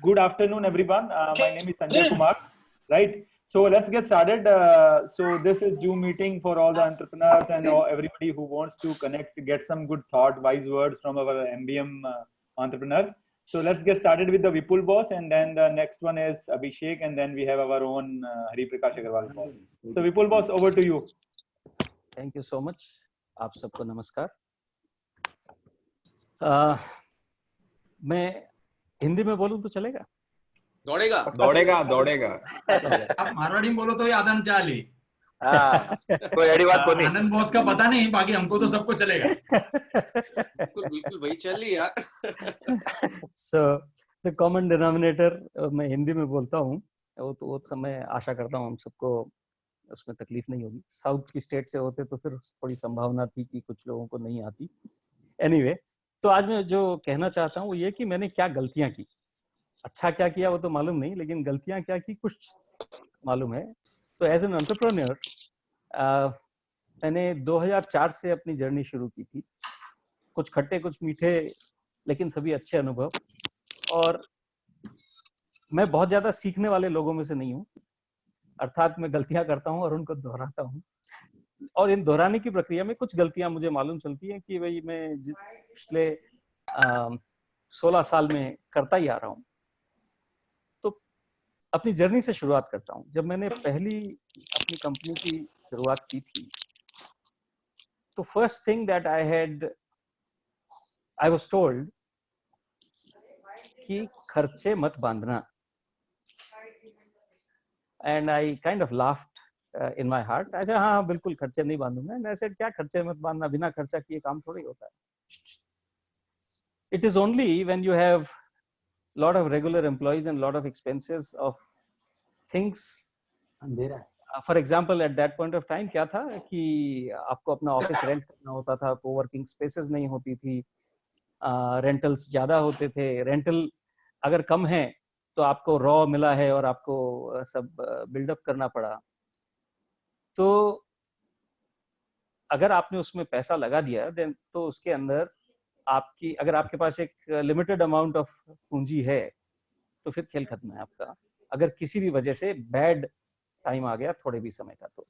Good afternoon, everyone. My name is Sanjay Kumar. Right. So let's get started. So this is Zoom meeting for all the entrepreneurs and everybody who wants to connect, get some good thought, wise words from our MBM entrepreneurs. So let's get started with the Vipul boss, and then the next one is Abhishek, and then we have our own Hari Prakash Agarwal boss. So Vipul boss, over to you. Thank you so much. आप सबको नमस्कार. मैं हिंदी में बोलूं तो चलेगा? दौड़ेगा. आप मारवाड़ी में बोलो तो ये आदम चाली. कोई अड़ी बात को नहीं. आनंद बॉस का पता नहीं, बाकी हमको तो सबको चलेगा. बिल्कुल वही चल रही यार. So the common denominator मैं हिंदी में बोलता हूँ. वो समय आशा करता हूँ हम सबको उसमें तकलीफ नहीं होगी. साउथ की स्टेट से होते तो फिर थोड़ी संभावना थी कि कुछ लोगों को नहीं आती. एनीवे, तो आज मैं जो कहना चाहता हूँ वो ये कि मैंने क्या गलतियां की. अच्छा क्या किया वो तो मालूम नहीं, लेकिन गलतियां क्या की कुछ मालूम है. तो एज एन एंटरप्रेन्योर मैंने 2004 से अपनी जर्नी शुरू की थी. कुछ खट्टे कुछ मीठे, लेकिन सभी अच्छे अनुभव. और मैं बहुत ज्यादा सीखने वाले लोगों में से नहीं हूँ. अर्थात मैं गलतियां करता हूँ और उनको दोहराता हूँ. और इन दोहराने की प्रक्रिया में कुछ गलतियां मुझे मालूम चलती हैं कि भाई मैं पिछले 16 साल में करता ही आ रहा हूँ. तो अपनी जर्नी से शुरुआत करता हूँ. जब मैंने पहली अपनी कंपनी की शुरुआत की थी, तो first thing that I was told कि खर्चे मत बांधना. And I kind of laughed in my heart. अच्छा हाँ बिल्कुल खर्चे नहीं बांधूंगा. And I said क्या खर्चे मत बांधना, बिना खर्चा किए काम थोड़ी होता है. It is only when you have lot of regular employees and lot of expenses of things. For example, at that point of time क्या था कि आपको अपना ऑफिस रेंट करना होता था, कोवर्किंग स्पेसेस नहीं होती थी, रेंटल्स ज्यादा होते थे. रेंटल अगर कम है तो आपको रॉ मिला है और आपको सब बिल्डअप करना पड़ा. तो अगर आपने उसमें पैसा लगा दिया देन तो उसके अंदर आपकी, अगर आपके पास एक लिमिटेड अमाउंट ऑफ पूंजी है तो फिर खेल खत्म है आपका. अगर किसी भी वजह से बैड टाइम आ गया थोड़े भी समय का, तो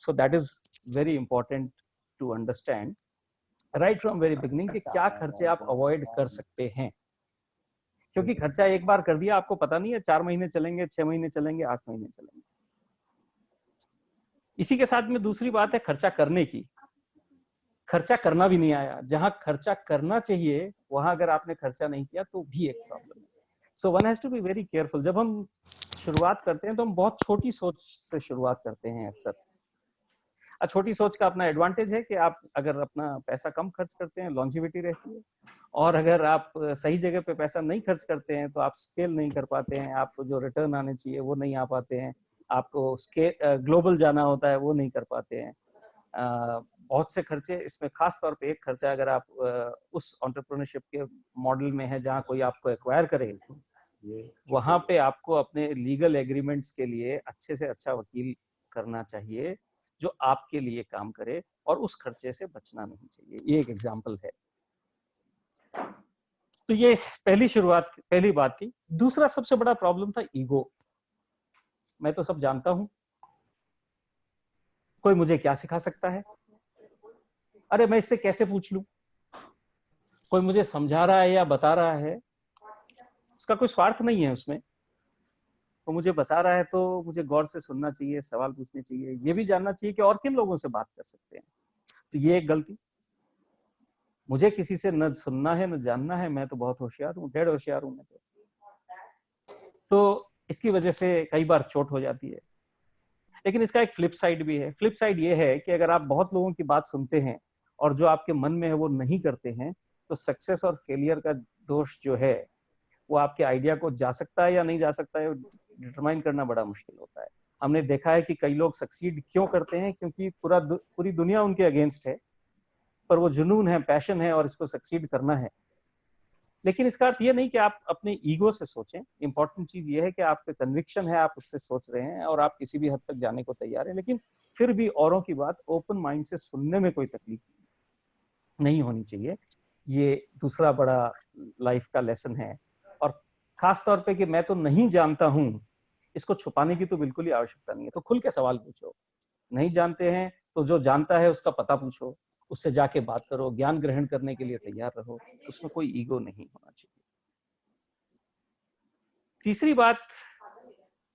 so that is very important to understand right from very beginning कि क्या खर्चे आप अवॉइड कर सकते हैं. क्योंकि खर्चा एक बार कर दिया आपको पता नहीं है 4 महीने चलेंगे, 6 महीने चलेंगे, 8 महीने चलेंगे. इसी के साथ में दूसरी बात है खर्चा करने की. खर्चा करना भी नहीं आया. जहां खर्चा करना चाहिए वहां अगर आपने खर्चा नहीं किया तो भी एक प्रॉब्लम है. So one has to be very careful. जब हम शुरुआत करते हैं तो हम बहुत छोटी सोच से शुरुआत करते हैं अक्सर. छोटी सोच का अपना एडवांटेज है कि आप अगर अपना पैसा कम खर्च करते हैं लॉन्जिविटी रहती है. और अगर आप सही जगह पे पैसा नहीं खर्च करते हैं तो आप स्केल नहीं कर पाते हैं. आपको जो रिटर्न आने चाहिए वो नहीं आ पाते हैं. आपको ग्लोबल जाना होता है वो नहीं कर पाते हैं. बहुत से खर्चे, इसमें खास तौर पे एक खर्चा अगर आप उस एंटरप्रेन्योरशिप के मॉडल में है जहां कोई आपको एक्वायर करे, वहां पे आपको अपने लीगल एग्रीमेंट्स के लिए अच्छे से अच्छा वकील करना चाहिए जो आपके लिए काम करे, और उस खर्चे से बचना नहीं चाहिए. ये एक एग्जाम्पल है. तो ये पहली बात थी. दूसरा सबसे बड़ा प्रॉब्लम था ईगो. मैं तो सब जानता हूं, कोई मुझे क्या सिखा सकता है. अरे मैं इससे कैसे पूछ लूं. कोई मुझे समझा रहा है या बता रहा है, उसका कोई स्वार्थ नहीं है उसमें. वो मुझे बता रहा है तो मुझे गौर से सुनना चाहिए, सवाल पूछने चाहिए, ये भी जानना चाहिए कि और किन लोगों से बात कर सकते हैं. तो ये एक गलती. मुझे किसी से न सुनना है न जानना है. मैं तो बहुत होशियार हूँ, डेढ़ होशियार हूँ मैं तो इसकी वजह से कई बार चोट हो जाती है. लेकिन इसका एक फ्लिप साइड भी है. फ्लिप साइड ये है कि अगर आप बहुत लोगों की बात सुनते हैं और जो आपके मन में है वो नहीं करते हैं, तो सक्सेस और फेलियर का दोष जो है वो आपके आइडिया को जा सकता है या नहीं जा सकता है डिटरमाइन करना बड़ा मुश्किल होता है. हमने देखा है कि कई लोग सक्सीड क्यों करते हैं, क्योंकि पूरी दुनिया उनके अगेंस्ट है, पर वो जुनून है, पैशन है और इसको सक्सीड करना है. लेकिन इसका अर्थ ये नहीं कि आप अपने ईगो से सोचें. इंपॉर्टेंट चीज ये है कि आपके कन्विक्शन है, आप उससे सोच रहे हैं और आप किसी भी हद तक जाने को तैयार हैं. लेकिन फिर भी औरों की बात ओपन माइंड से सुनने में कोई तकलीफ नहीं होनी चाहिए. ये दूसरा बड़ा लाइफ का लेसन है. और खास तौर पे कि मैं तो नहीं जानता हूं, इसको छुपाने की तो बिल्कुल ही आवश्यकता नहीं है। तो खुल के सवाल पूछो। नहीं जानते हैं तो जो जानता है उसका पता पूछो, उससे जाके बात करो, ज्ञान ग्रहण करने के लिए तैयार रहो, उसमें कोई ईगो नहीं होना चाहिए। तीसरी बात,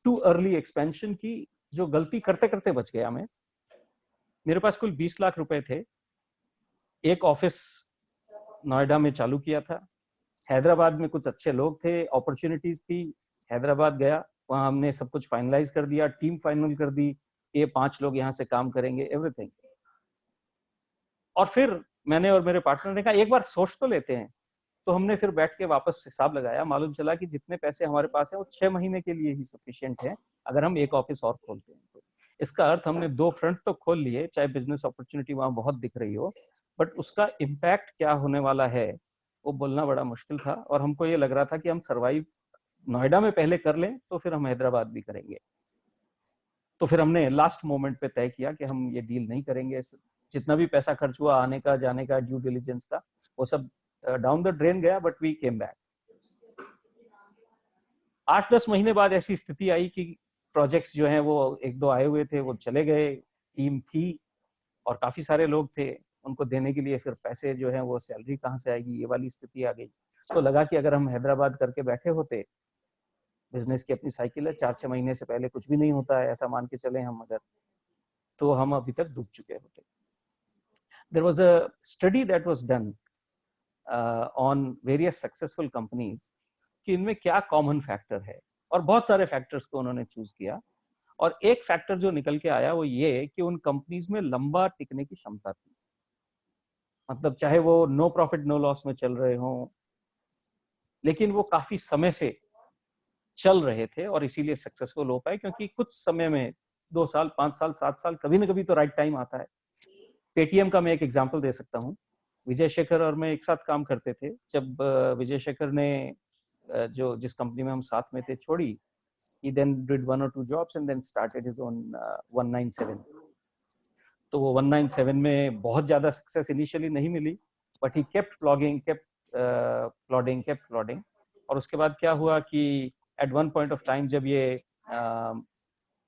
टू अर्ली एक्सपेंशन की जो गलती करते करते बच गया मैं। मेरे पास कुल 20 लाख रुपए थे। एक ऑफिस नोएडा में चालू किया था, हैदराबाद में कुछ अच्छे लोग थे, अपॉर्चुनिटीज थी, हैदराबाद गया, वहां हमने सब कुछ फाइनलाइज कर दिया, टीम फाइनल कर दी, ये 5 लोग यहाँ से काम करेंगे, एवरीथिंग। और फिर मैंने और मेरे पार्टनर ने कहा एक बार सोच तो लेते हैं। तो हमने फिर बैठ के वापस हिसाब लगाया, मालूम चला कि जितने पैसे हमारे पास है वो 6 महीने के लिए ही सफिशिएंट है अगर हम एक ऑफिस और खोलते हैं तो। इसका अर्थ हमने 2 फ्रंट तो खोल लिए, चाहे बिजनेस अपॉर्चुनिटी वहां बहुत दिख रही हो, बट उसका इम्पैक्ट क्या होने वाला है वो बोलना बड़ा मुश्किल था। और हमको ये लग रहा था कि हम सर्वाइव नोएडा में पहले कर लें तो फिर हम हैदराबाद भी करेंगे। तो फिर हमने लास्ट मोमेंट पे तय किया कि हम ये डील नहीं करेंगे। जितना भी पैसा खर्च हुआ आने का जाने का ड्यू डिलिजेंस का, वो सब डाउन द ड्रेन गया, बट वी केम बैक। 8-10 महीने बाद ऐसी स्थिति आई कि प्रोजेक्ट्स जो हैं वो 1-2 आए हुए थे, वो चले गए, टीम थी और काफी सारे लोग थे, उनको देने के लिए फिर पैसे जो हैं वो सैलरी कहाँ से आएगी, ये वाली स्थिति आ गई। तो लगा कि अगर हम हैदराबाद करके बैठे होते, बिजनेस की अपनी साइकिल है, 4-6 महीने से पहले कुछ भी नहीं होता है ऐसा मान के चले हम अगर, तो हम अभी तक डूब चुके होते। There was a study that was done on various successful companies कि इनमें क्या कॉमन फैक्टर है, और बहुत सारे फैक्टर्स को उन्होंने चूज किया। और एक फैक्टर जो निकल के आया वो ये कि उन कंपनीज में लंबा टिकने की क्षमता थी। मतलब चाहे वो नो प्रॉफिट नो लॉस में चल रहे हों, लेकिन वो काफी समय से चल रहे थे और इसीलिए सक्सेसफुल हो पाए, क्योंकि कुछ समय में 2 साल 5 साल 7 साल कभी ना कभी तो राइट टाइम आता है। पेटीएम का मैं एक एग्जांपल दे सकता हूँ। विजय शेखर और मैं एक साथ काम करते थे। जब विजय शेखर ने जो जिस कंपनी में हम साथ में थे छोड़ी, he then did 1 or 2 jobs and then started his own 197। तो वो 197 में बहुत ज्यादा सक्सेस इनिशियली नहीं मिली, बट ही केप्ट प्लॉडिंग। और उसके बाद क्या हुआ कि at one point of time जब ये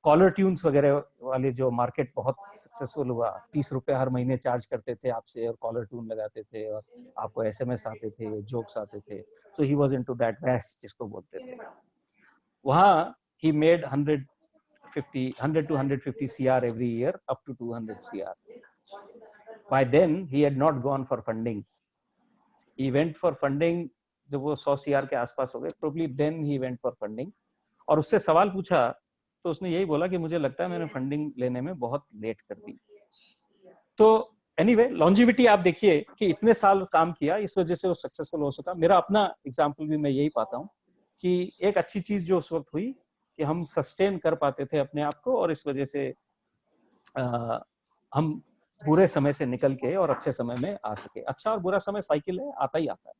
कॉलर ट्यून्स वगैरह वाले जो मार्केट बहुत सक्सेसफुल हुआ, 30 रुपए हर महीने चार्ज करते थे आपसे और कॉलर ट्यून लगाते थे और आपको एसएमएस आते थे, जोक्स आते थे। So he was into that mess जिसको बोलते थे। वहाँ he made 100 to 150 CR every year, up to 200 CR. By then he had not gone for funding. He went for funding जब वो 100 CR के आसपास हो गए, probably then he went for funding। और उससे सवाल पूछा तो उसने यही बोला कि मुझे लगता है मैंने फंडिंग लेने में बहुत लेट कर दी। तो एनीवे, लॉन्जिविटी आप देखिए कि इतने साल काम किया, इस वजह से वो सक्सेसफुल हो सका। मेरा अपना एग्जाम्पल भी मैं यही पाता हूँ कि एक अच्छी चीज जो उस वक्त हुई कि हम सस्टेन कर पाते थे अपने आप को, और इस वजह से हम बुरे समय से निकल के और अच्छे समय में आ सके। अच्छा और बुरा समय साइकिल है, आता ही आता है।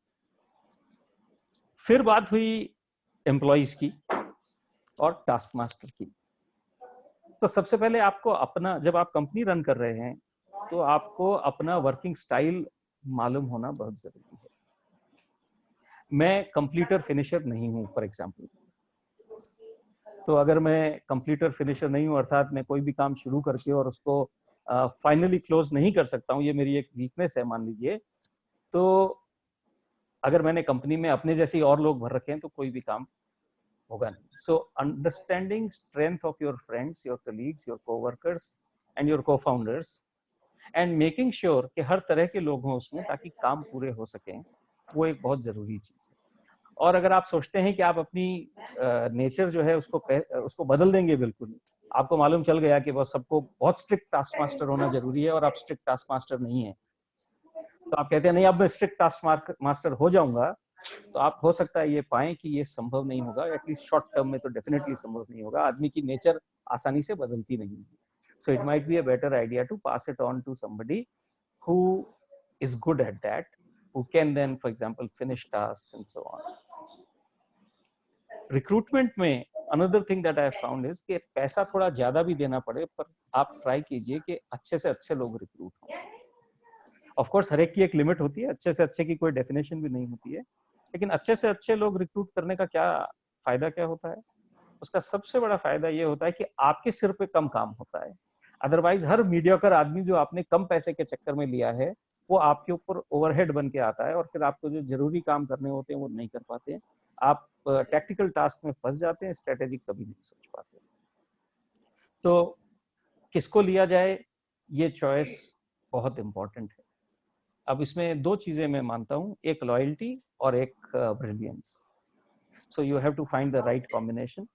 फिर बात हुई एम्प्लॉइज की और टास्क मास्टर की। तो सबसे पहले आपको अपना, जब आप कंपनी रन कर रहे हैं तो आपको अपना वर्किंग स्टाइल मालूम होना बहुत जरूरी है। मैं कंप्लीटर फिनिशर नहीं हूं फॉर एग्जांपल। तो अगर मैं कंप्लीटर फिनिशर नहीं हूं, अर्थात मैं कोई भी काम शुरू करके और उसको फाइनली क्लोज नहीं कर सकता हूं, ये मेरी एक वीकनेस है मान लीजिए, तो अगर मैंने कंपनी में अपने जैसे और लोग भर रखे हैं तो कोई भी काम होगा नहीं। So understanding strength of your friends, your colleagues, your coworkers and your co-founders, and making sure कि हर तरह के लोग हों उसमें ताकि काम पूरे हो सकें, वो एक बहुत जरूरी चीज है। और अगर आप सोचते हैं कि आप अपनी नेचर जो है उसको बदल देंगे, बिल्कुल आपको मालूम चल गया कि बस सबको बहुत स्ट्रिक्ट टास्क मास्टर होना जरूरी है और आप स्ट्रिक्ट टास्क मास्टर नहीं है, तो आप कहते हैं नहीं अब मैं स्ट्रिक्ट टास्क मास्टर हो जाऊंगा, तो आप हो सकता है ये पाएं कि ये संभव नहीं होगा, एटलीस्ट शॉर्ट टर्म में तो डेफिनेटली संभव नहीं होगा। आदमी की नेचर आसानी से बदलती नहीं है। So it might be a better idea to pass it on to somebody who is good at that, who can then, for example, finish tasks and so on. Recruitment में another thing that I have found is कि पैसा थोड़ा ज्यादा भी देना पड़े, पर आप ट्राई कीजिए कि अच्छे से अच्छे लोग रिक्रूट हों। Of course हर एक की एक लिमिट होती है, अच्छे से अच्छे की कोई डेफिनेशन भी नहीं होती है, लेकिन अच्छे से अच्छे लोग रिक्रूट करने का क्या फायदा क्या होता है? उसका सबसे बड़ा फायदा ये होता है कि आपके सिर पे कम काम होता है। अदरवाइज हर मीडियोकर आदमी जो आपने कम पैसे के चक्कर में लिया है वो आपके ऊपर ओवरहेड बन के आता है और फिर आपको जो जरूरी काम करने होते हैं वो नहीं कर पाते हैं। आप टैक्टिकल टास्क में फंस जाते हैं, स्ट्रेटेजिक कभी नहीं सोच पाते। तो किसको लिया जाए, ये चॉइस बहुत इंपॉर्टेंट है। अब इसमें दो चीजें मैं मानता हूँ, एक लॉयल्टी और एक brilliance. So you have to find the right combination.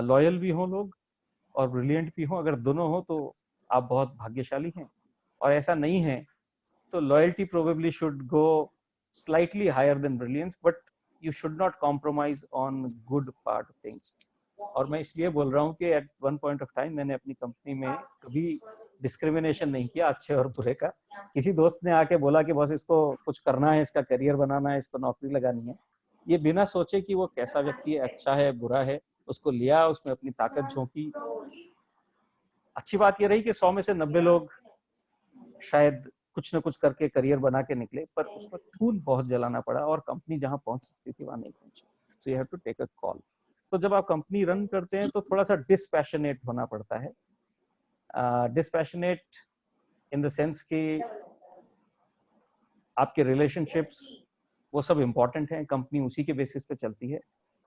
Loyal भी हो लोग और ब्रिलियंट भी हो। अगर दोनों हो तो आप बहुत भाग्यशाली हैं, और ऐसा नहीं है तो loyalty probably should go slightly higher than brilliance, but you should not compromise on good part of things. और मैं इसलिए बोल रहा हूँ कि at one point of time मैंने अपनी कंपनी में कभी डिस्क्रिमिनेशन नहीं किया अच्छे और बुरे का। किसी दोस्त ने आके बोला कि बस इसको कुछ करना है, इसका करियर बनाना है, इसको नौकरी लगानी है, ये बिना सोचे कि वो कैसा व्यक्ति है, अच्छा है बुरा है, उसको लिया, उसमें अपनी ताकत झोंकी। अच्छी बात ये रही कि 100 में से 90 लोग शायद कुछ न कुछ करके करियर बना के निकले, पर उसमें खून बहुत जलाना पड़ा और कंपनी जहां पहुंच सकती थी वहां नहीं पहुंची। So you have to take a call. तो जब आप कंपनी रन करते हैं तो थोड़ा सा डिस्पैशनेट होना पड़ता है। डिस्पैशनेट इन द सेंस कि आपके रिलेशनशिप्स वो सब इम्पोर्टेंट हैं, कंपनी उसी के बेसिस पे चलती है,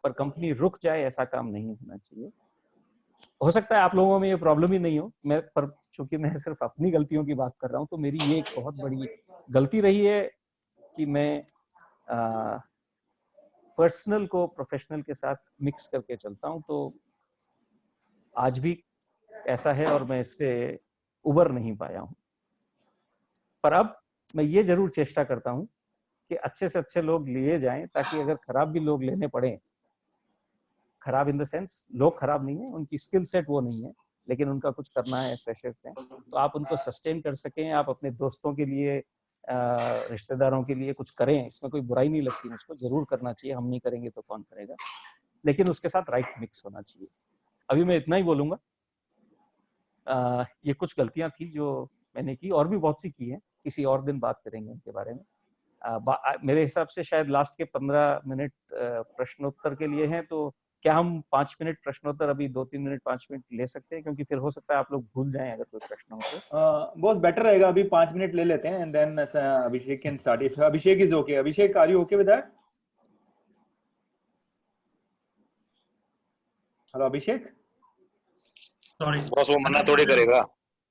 पर कंपनी रुक जाए ऐसा काम नहीं होना चाहिए। हो सकता है आप लोगों में ये प्रॉब्लम ही नहीं हो, मैं पर चूंकि मैं सिर्फ अपनी गलतियों की बात कर रहा हूँ, तो मेरी ये एक बहुत बड़ी गलती रही है कि मैं पर्सनल को प्रोफेशनल के साथ मिक्स करके चलता हूँ। तो आज भी ऐसा है और मैं इससे उबर नहीं पाया हूँ। पर अब मैं ये जरूर चेष्टा करता हूँ कि अच्छे से अच्छे लोग लिए जाएं, ताकि अगर खराब भी लोग लेने पड़े, खराब इन द सेंस लोग खराब नहीं है, उनकी स्किल सेट वो नहीं है, लेकिन उनका कुछ करना है, फ्रेशर्स हैं, तो आप उनको सस्टेन कर सकें, आप अपने दोस्तों के लिए, रिश्तेदारों के लिए कुछ करें, इसमें कोई बुराई नहीं लगती मुझको, जरूर करना चाहिए, हम नहीं करेंगे तो कौन करेगा, लेकिन उसके साथ राइट मिक्स होना चाहिए। अभी मैं इतना ही बोलूंगा। ये कुछ गलतियां थी जो मैंने की, और भी बहुत सी की हैं, किसी और दिन बात करेंगे उनके बारे में। मेरे हिसाब से शायद लास्ट के 15 मिनट प्रश्नोत्तर के लिए हैं, तो क्या हम 5 मिनट प्रश्नोत्तर अभी 2-3 मिनट 5 मिनट ले सकते हैं, क्योंकि फिर हो सकता है आप लोग भूल जाएं अगर कोई प्रश्न हो तो। बहुत बेटर रहेगा, अभी 5 मिनट ले लेते हैं and then Abhishek can start if Abhishek is okay. Abhishek, are you okay with that? Hello Abhishek. Sorry boss वो मना थोड़ी करेगा।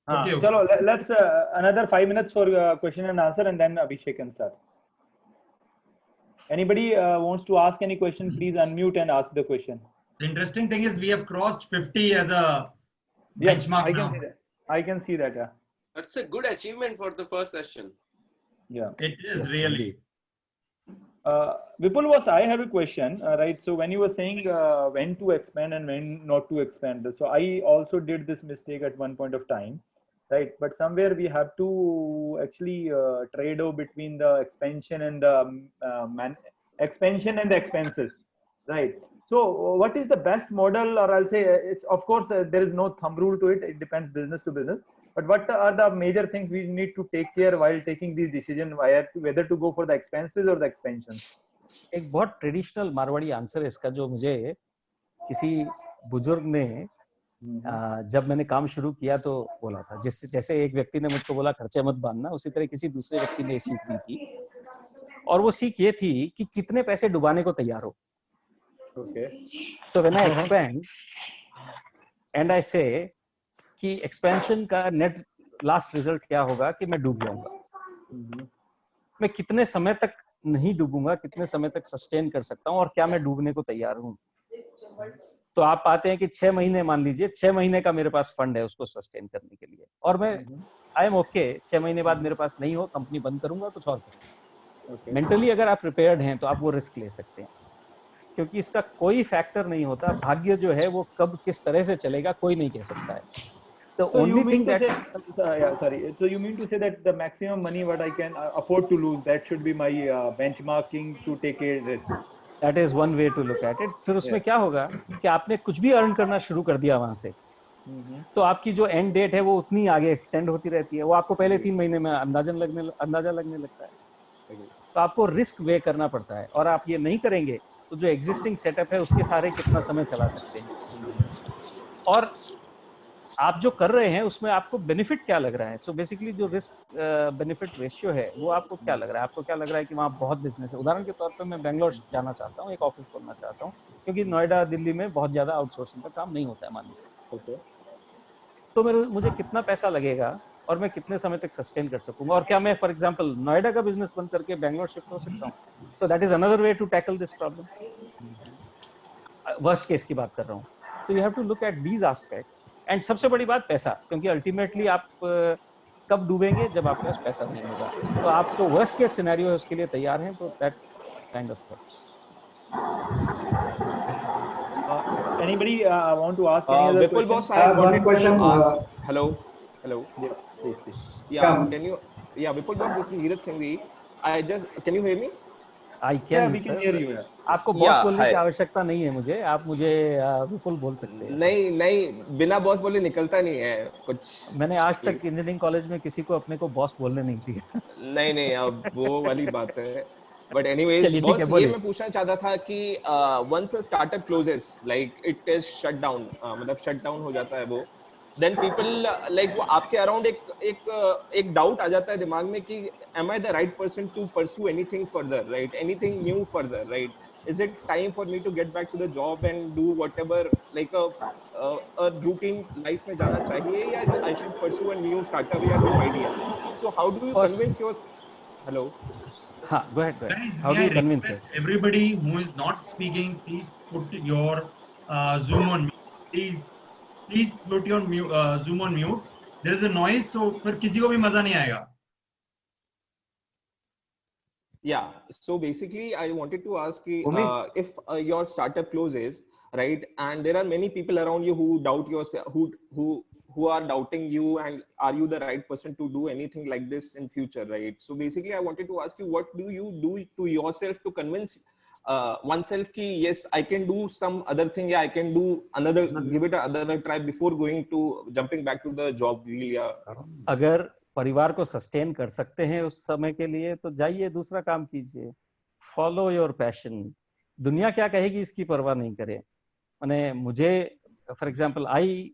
हाँ Okay, okay. चलो let's another 5 minutes for question and answer and then Abhishek can start. Anybody wants to ask any question, please unmute and ask the question. The interesting thing is we have crossed 50 as a Yeah, benchmark I now. can see that. I can see that. Yeah. That's a good achievement for the first session. Yeah. It is really. Vipul, I have a question, right? So when you were saying when to expand and when not to expand, so I also did this mistake at one point of time, right? But somewhere we have to actually trade off between the expansion and the expansion and the expenses, right? So what is the best model, or I'll say it's of course there is no thumb rule to it. It depends business to business. But what are the major things we need to take care while taking these decisions, whether to go for the expenses or the expansions? एक बहुत traditional Marwari answer है इसका, जो मुझे किसी बुजुर्ग ने जब मैंने काम शुरू किया तो बोला था। जैसे एक व्यक्ति ने मुझको बोला खर्चे मत बांधना, उसी तरह किसी दूसरे व्यक्ति ने सीख दी थी, और वो सीख ये थी कि कितने पैसे डुबाने को तैयार हो। Okay. So when I expand and I say कि एक्सपेंशन का नेट लास्ट रिजल्ट क्या होगा कि मैं डूब जाऊंगा, मैं कितने समय तक नहीं डूबूंगा, कितने समय तक सस्टेन कर सकता हूं, और क्या मैं डूबने को तैयार हूं। तो आप पाते हैं कि 6 महीने, मान लीजिए 6 महीने का मेरे पास फंड है उसको सस्टेन करने के लिए, और मैं आई एम ओके 6 महीने बाद मेरे पास नहीं हो, कंपनी बंद करूंगा, कुछ और करूंगा। मेंटली अगर आप प्रिपेयर्ड हैं तो आप वो रिस्क ले सकते हैं, क्योंकि इसका कोई फैक्टर नहीं होता। भाग्य जो है वो कब किस तरह से चलेगा कोई नहीं कह सकता है। The So only you thing mean to that say, yeah, sorry. So you mean to say that the maximum money what I can afford to lose, that should be my benchmarking to take a risk. that is one way to look at it. फिर उसमें क्या होगा कि आपने कुछ भी earn करना शुरू कर दिया वहां से, तो आपकी जो एंड डेट है वो उतनी आगे एक्सटेंड होती रहती है। वो आपको पहले 3 महीने में अंदाजा लगने लगता है। तो आपको रिस्क वे करना पड़ता है, और आप ये नहीं करेंगे तो जो एग्जिस्टिंग सेटअप है उसके सारे कितना समय चला सकते हैं, और आप जो कर रहे हैं उसमें आपको बेनिफिट क्या लग रहा है। सो बेसिकली जो रिस्क बेनिफिट रेशियो है वो आपको क्या लग रहा है, आपको क्या लग रहा है कि वहाँ बहुत बिजनेस है। उदाहरण के तौर पे मैं बेंगलोर जाना चाहता हूँ, एक ऑफिस खोलना चाहता हूँ, क्योंकि नोएडा दिल्ली में बहुत ज्यादा आउटसोर्सिंग का काम नहीं होता है मान लीजिए, तो मुझे कितना पैसा लगेगा और मैं कितने समय तक सस्टेन कर सकूंगा, और क्या मैं फॉर एग्जांपल नोएडा का बिजनेस बंद करके बैंगलोर शिफ्ट हो सकता हूँ। So that is another way to tackle this problem, worst case की बात कर रहा हूँ। तो you have to look at these aspects, and सबसे बड़ी बात पैसा, क्योंकि अल्टीमेटली आप कब डूबेंगे जब आपके पास पैसा नहीं होगा। तो आप जो वर्स्ट केस सिनेरियो है उसके लिए तैयार हैं, तो that kind of helps. Anybody want to ask any other Vipul question? boss, I one wanted question. to ask. Hello. Yes, please. Yeah, Yeah. can you? Yeah, Vipul boss, this is Neeraj Singhvi. Can you hear me? I Yeah, can we can sir, hear you. Yeah. आपको boss Yeah, बोलने hi. की आवश्यकता नहीं है मुझे, आप मुझे विपुल बोल सकते हैं। नहीं नहीं, बिना बॉस बोले निकलता नहीं है कुछ। मैंने आज तक इंजीनियरिंग कॉलेज में किसी को अपने को बॉस बोलने नहीं दिया। नहीं नहीं, अब वो वाली बात है। बट एनीवेज चलिए ठीक है, बॉस, ये बोलिए। मैं पूछना चाहता था कि once a startup closes, like it is shut down, मतलब शट डाउन हो जाता है वो, देन पीपल लाइक वो आपके अराउंड एक डाउट आ जाता है दिमाग में कि am I the right person to pursue anything further, right? Anything new further, right? Is it time for me to get back to the job and do whatever, like a routine life में जाना चाहिए, या I should pursue a new startup या new idea? So how do you convince your hello? हाँ, go ahead, go ahead. Guys, How may do I you convince request us? everybody who is not speaking, please put your Zoom on mute. Please put your Zoom on mute. There is a noise, so फिर किसी को भी मजा नहीं आएगा. Yeah. So basically, I wanted to ask you, Umi? if your startup closes, right, and there are many people around you who doubt yourself, who are doubting you, and are you the right person to do anything like this in future, right? So basically, I wanted to ask you, what do you do to yourself to convince oneself ki yes, I can do some other thing, yeah, I can do another, give it another try before jumping back to the job wheel, yeah. अगर परिवार को sustain कर सकते हैं उस समय के लिए तो जाइए, दूसरा काम कीजिए, फॉलो योर पैशन। दुनिया क्या कहेगी इसकी परवाह नहीं करें। माने मुझे for example I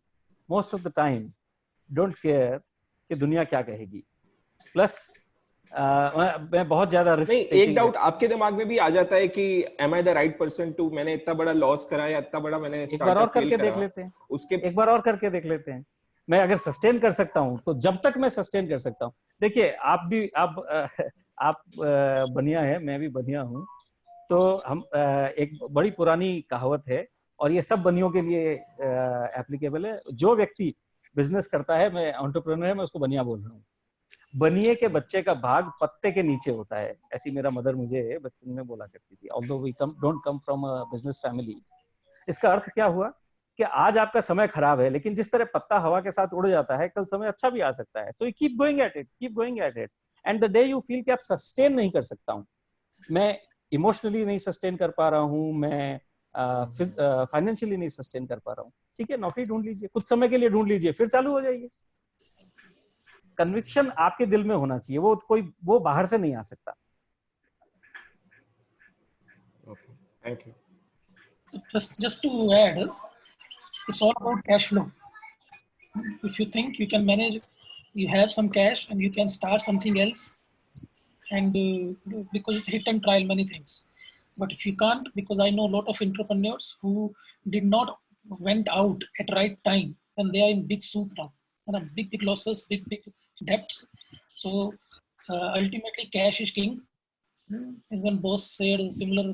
most of the time don't care कि दुनिया क्या कहेगी। प्लस मैं बहुत ज्यादा रिस्क नहीं, एक डाउट आपके दिमाग में भी आ जाता है कि am I the right person to, मैंने इतना बड़ा लॉस करा या इतना बड़ा मैंने एक बार और स्टार्टअप फेल करके करा, देख लेते हैं, उसके एक बार और करके देख लेते हैं। मैं अगर सस्टेन कर सकता हूं तो जब तक मैं सस्टेन कर सकता हूं, देखिए आप भी आप बनिया है, मैं भी बनिया हूं, तो हम एक बड़ी पुरानी कहावत है और ये सब बनियों के लिए एप्लीकेबल है। जो व्यक्ति बिजनेस करता है, मैं एंटरप्रेन्योर है, मैं उसको बनिया बोल रहा हूँ। बनिए के बच्चे का भाग पत्ते के नीचे होता है, ऐसी मेरा मदर मुझे बचपन में बोला करती थी। Although we don't come from a business family. इसका अर्थ क्या हुआ कि आज आपका समय खराब है, लेकिन जिस तरह पत्ता हवा के साथ उड़ जाता है, कल समय अच्छा भी आ सकता है। So you keep going at it, keep going at it, and the day you feel कि आप सस्टेन नहीं कर सकता हूँ, मैं इमोशनली नहीं सस्टेन कर पा रहा हूँ, मैं फाइनेंशियली नहीं सस्टेन कर पा रहा हूँ, ठीक है, नौकरी ढूंढ लीजिए, कुछ समय के लिए ढूंढ लीजिए, फिर चालू हो जाइए। कन्विक्शन आपके दिल में होना चाहिए, वो बाहर से नहीं आ सकता। Thank you. Just to add, it's all about cash flow. If you think you can manage, you have some cash and you can start something else, and because it's hit and trial many things. But if you can't, because I know a lot of entrepreneurs who did not went out at right time, and they are in big soup now, and big losses, big debts. So ultimately, cash is king. And when boss said similar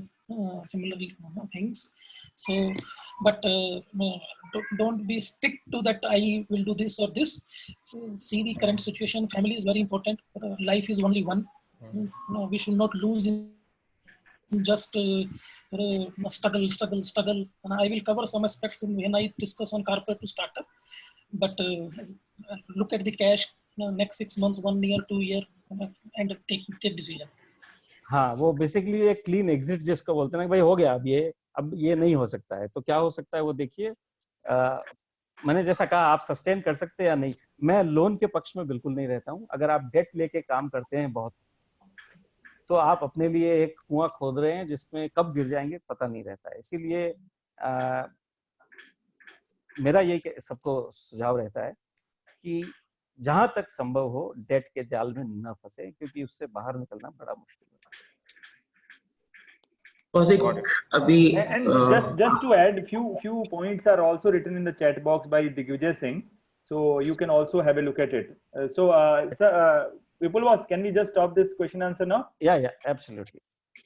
things. So, but don't be stick to that. I will do this or this. See the current situation. Family is very important. Life is only one. No, we should not lose in just struggle. And I will cover some aspects when I discuss on corporate to startup. But look at the cash. Next 6 months, 1 year, 2 year, and take decision. हाँ, वो basically एक clean exit जिसको बोलते हैं ना, भाई हो गया, अब ये नहीं हो सकता है, तो क्या हो सकता है वो देखिए। मैंने जैसा कहा, आप सस्टेन कर सकते हैं या नहीं। मैं लोन के पक्ष में बिल्कुल नहीं रहता हूँ। अगर आप डेट लेके काम करते हैं बहुत, तो आप अपने लिए एक कुआं खोद रहे हैं जिसमें कब गिर जाएंगे पता नहीं रहता है। इसीलिए मेरा यही सबको सुझाव रहता है कि जहां तक संभव हो डेट के जाल में न फंसे, क्योंकि उससे बाहर निकलना बड़ा मुश्किल होता है। अभी And just to add, few points are also written in the chat box by Digvijay Singh, so you can also have a look at it. Sir, Vipul boss, can we just stop this question answer now? Yeah, absolutely.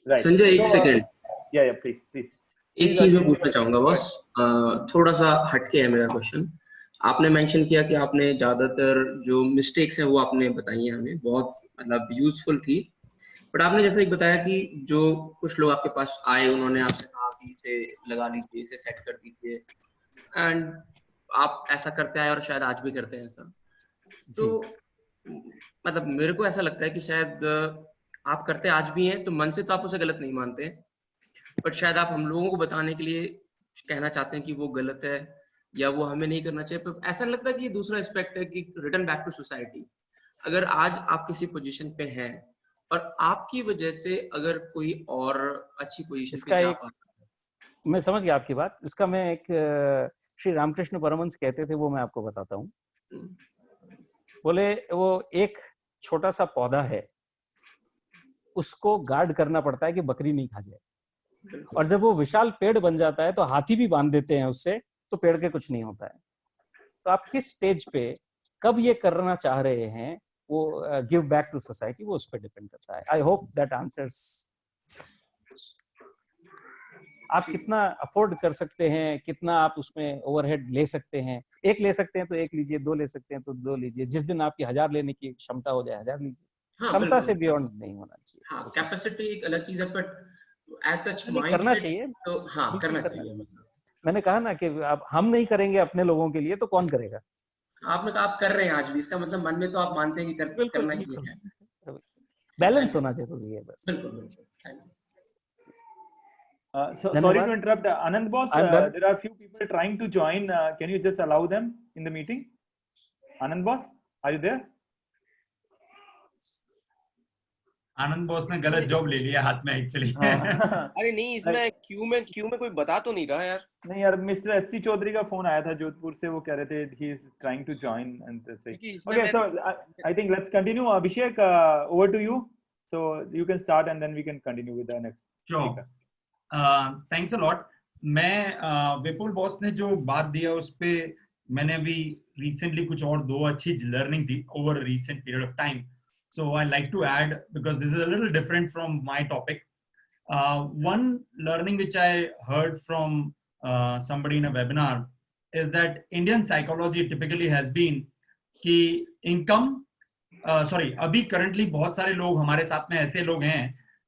Right. Sanjay एक second, Yeah, please. एक चीज मैं पूछना चाहूंगा boss, थोड़ा सा हटके है मेरा क्वेश्चन। आपने मेंशन किया कि आपने ज्यादातर जो मिस्टेक्स हैं वो आपने बताई हैं, हमें बहुत मतलब यूजफुल थी। बट आपने जैसे एक बताया कि जो कुछ लोग आपके पास आए उन्होंने आपसे कहा कि इसे लगा लीजिए, इसे सेट कर दीजिए, एंड आप ऐसा करते आए और शायद आज भी करते हैं ऐसा। तो मतलब मेरे को ऐसा लगता है कि शायद आप करते आज भी हैं, तो मन से तो आप उसे गलत नहीं मानते, बट शायद आप हम लोगों को बताने के लिए कहना चाहते हैं कि वो गलत है या वो हमें नहीं करना चाहिए। पर ऐसा लगता है कि ये दूसरा एस्पेक्ट है कि रिटर्न बैक टू सोसाइटी। अगर आज आप किसी पोजीशन पे हैं और आपकी वजह से अगर कोई और अच्छी पोजीशन पे जा पाता है। मैं समझ गया आपकी बात। इसका मैं एक श्री रामकृष्ण परमहंस कहते थे, वो मैं आपको बताता हूँ। बोले वो एक छोटा सा पौधा है, उसको गार्ड करना पड़ता है कि बकरी नहीं खा जाए, और जब वो विशाल पेड़ बन जाता है तो हाथी भी बांध देते हैं उससे, तो पेड़ के कुछ नहीं होता है। तो आप किस स्टेज पे कब ये करना चाह रहे हैं, वो गिव बैक टू सोसाइटी, वो उस पर डिपेंड करता है। I hope that answers. आप कितना अफोर्ड कर सकते हैं, कितना आप उसमें ओवरहेड ले सकते हैं। एक ले सकते हैं तो एक लीजिए, दो ले सकते हैं तो दो लीजिए। जिस दिन आपकी 1000 लेने की क्षमता हो जाए 1000 लीजिए। क्षमता से बियॉन्ड नहीं होना चाहिए। हाँ, कैपेसिटी एक अलग चीज है, बट एज सच करना चाहिए तो हाँ करना चाहिए। मैंने कहा ना कि अब हम नहीं करेंगे अपने लोगों के लिए तो कौन करेगा। आपने कहा आप कर रहे हैं आज भी, इसका मतलब मन में तो आप मानते हैं कि करना ही है। बैलेंस होना जरूरी है बस। बिल्कुल। Sorry to interrupt, Anand boss. There are few people trying to join. Can you just allow them in the meeting? Anand boss, are you there? Anand boss ने गलत जॉब ले लिया हाथ में एक्चुअली। अरे नहीं, इसमें क्यू में कोई बता तो नहीं रहा यार। नहीं यार, मिस्टर एससी चौधरी का फोन आया था जोधपुर से, वो कह रहे थे he is trying to join and say. Okay, so I think let's continue. Abhishek, over to you. So you can start and then we can continue with the next. Sure. Thanks a lot. मैं विपुल boss ने जो बात दिया उस पे मैंने अभी recently कुछ और दो अच्छी learning the over a recent period of time. So I like to add, because this is a little different from my topic. One learning which I heard from somebody in a webinar is that Indian psychology typically has been कि income, अभी currently बहुत सारे लोग हमारे साथ में ऐसे लोग हैं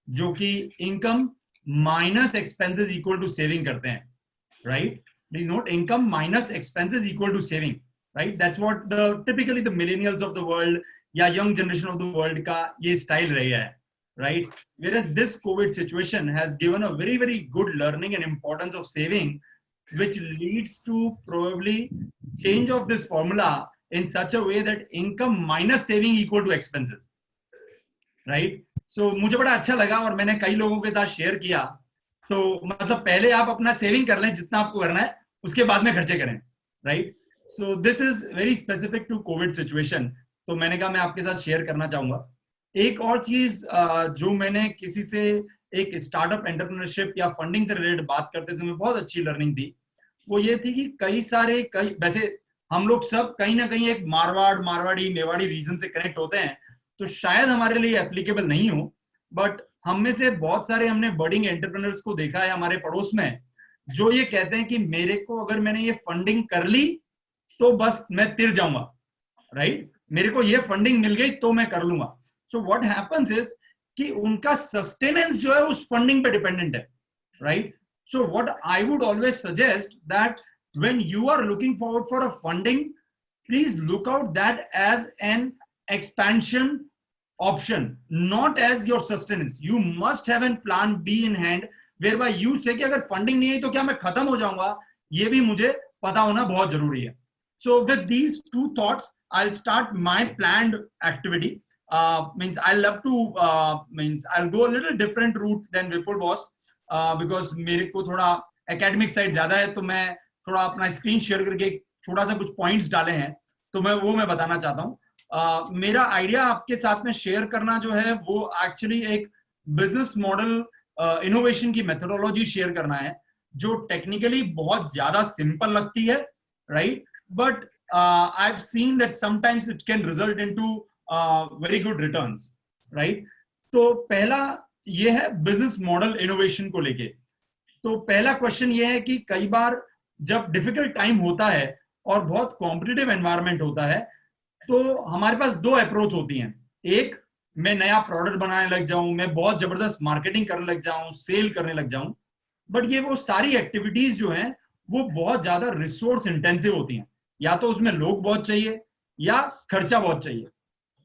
जो कि income minus expenses equal to saving करते हैं, right? Please note, income minus expenses equal to saving, right? That's what typically the millennials of the world या young generation of the world का ये स्टाइल रही है, right? Whereas this COVID situation has given a very, very good learning and importance of saving, which leads to probably change of this formula in such a way that income minus saving equal to expenses, right? So मुझे बड़ा अच्छा लगा और मैंने कई लोगों के साथ शेयर किया। तो मतलब पहले आप अपना सेविंग कर लें जितना आपको करना है, उसके बाद में खर्चे करें, right? So this is very specific to COVID situation. तो मैंने कहा मैं आपके साथ शेयर करना चाहूंगा। एक और चीज जो मैंने किसी से एक स्टार्टअप एंटरप्रेन्योरशिप या फंडिंग से रिलेटेड बात करते समय बहुत अच्छी लर्निंग थी, वो ये थी कि वैसे हम लोग सब कहीं ना कहीं एक मारवाड़ी मेवाड़ी रीजन से कनेक्ट होते हैं, तो शायद हमारे लिए एप्लीकेबल नहीं हो, बट हम में से बहुत सारे हमने बर्डिंग एंटरप्रेन्योर्स को देखा है हमारे पड़ोस में, जो ये कहते हैं कि मेरे को अगर मैंने ये फंडिंग कर ली तो बस मैं तिर जाऊंगा, राइट? मेरे को ये फंडिंग मिल गई तो मैं कर लूंगा। सो व्हाट हैपेंस इज कि उनका सस्टेनेंस जो है उस फंडिंग पे डिपेंडेंट है, right? So what I would always suggest that when you are looking forward for a funding, please look out that as an expansion option, not as your sustenance. You must have a plan B in hand whereby you say कि अगर funding नहीं है तो क्या मैं खत्म हो जाऊंगा, ये भी मुझे पता होना बहुत जरूरी है। So with these two thoughts, I'll start my planned activity. means I love to means I'll go a little different route than Vipul boss because मेरे को थोड़ा एकेडमिक साइड ज्यादा है, तो मैं थोड़ा अपना स्क्रीन शेयर करके छोटा सा कुछ पॉइंट्स डाले हैं, तो मैं बताना चाहता हूँ। मेरा आइडिया आपके साथ में शेयर करना जो है वो एक्चुअली एक बिजनेस मॉडल इनोवेशन की मेथोडोलॉजी शेयर करना है, जो टेक्निकली बहुत ज्यादा सिंपल लगती है, right, but I have seen that sometimes it can result into very good returns, right. तो पहला ये है बिजनेस मॉडल इनोवेशन को लेके। तो पहला क्वेश्चन ये है कि कई बार जब डिफिकल्ट टाइम होता है और बहुत कॉम्पिटिटिव एनवायरनमेंट होता है, तो हमारे पास दो अप्रोच होती हैं। एक, मैं नया प्रोडक्ट बनाने लग जाऊं, मैं बहुत जबरदस्त मार्केटिंग करने लग जाऊं, सेल करने लग जाऊं, बट ये वो सारी एक्टिविटीज जो हैं वो बहुत ज्यादा रिसोर्स इंटेंसिव होती हैं, या तो उसमें लोग बहुत चाहिए या खर्चा बहुत चाहिए।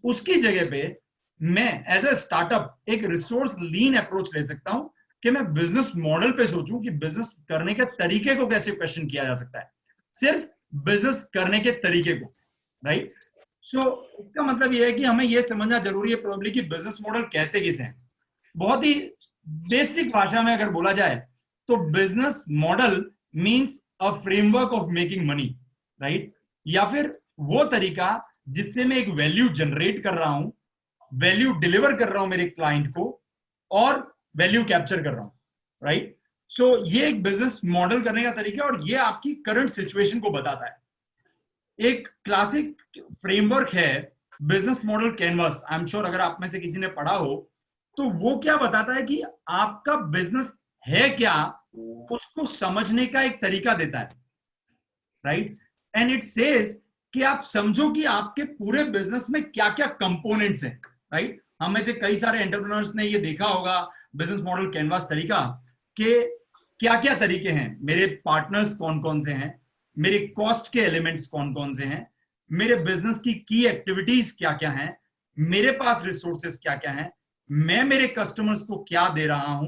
उसकी जगह पे मैं एज ए स्टार्टअप एक रिसोर्स लीन अप्रोच ले सकता हूं कि मैं बिजनेस मॉडल पे सोचूं कि बिजनेस करने के तरीके को कैसे क्वेश्चन किया जा सकता है, सिर्फ बिजनेस करने के तरीके को, राइट। सो इसका मतलब यह है कि हमें यह समझना जरूरी है प्रोबेबली कि बिजनेस मॉडल कहते किसे हैं। बहुत ही बेसिक भाषा में अगर बोला जाए तो business model means a framework of making money, right, या फिर वो तरीका जिससे मैं एक वैल्यू जनरेट कर रहा हूं, वैल्यू डिलीवर कर रहा हूं मेरे क्लाइंट को और वैल्यू कैप्चर कर रहा हूं, राइट। सो ये एक बिजनेस मॉडल करने का तरीका है और ये आपकी करंट सिचुएशन को बताता है। एक क्लासिक फ्रेमवर्क है business model canvas, I am sure अगर आप में से किसी ने पढ़ा हो तो वो क्या बताता है कि आपका बिजनेस है क्या, उसको समझने का एक तरीका देता है, राइट। एंड इट सेज कि आप समझो कि आपके पूरे बिजनेस में क्या क्या कंपोनेंट्स हैं, राइट। हम में से कई सारे एंटरप्रेन्योर्स ने ये देखा होगा बिजनेस मॉडल कैनवास तरीका कि क्या क्या तरीके हैं, मेरे पार्टनर्स कौन कौन से हैं, मेरे कॉस्ट के एलिमेंट्स कौन कौन से हैं, मेरे बिजनेस की एक्टिविटीज क्या क्या हैं, मेरे पास रिसोर्सेस क्या क्या हैं, मैं मेरे कस्टमर्स को क्या दे रहा हूं,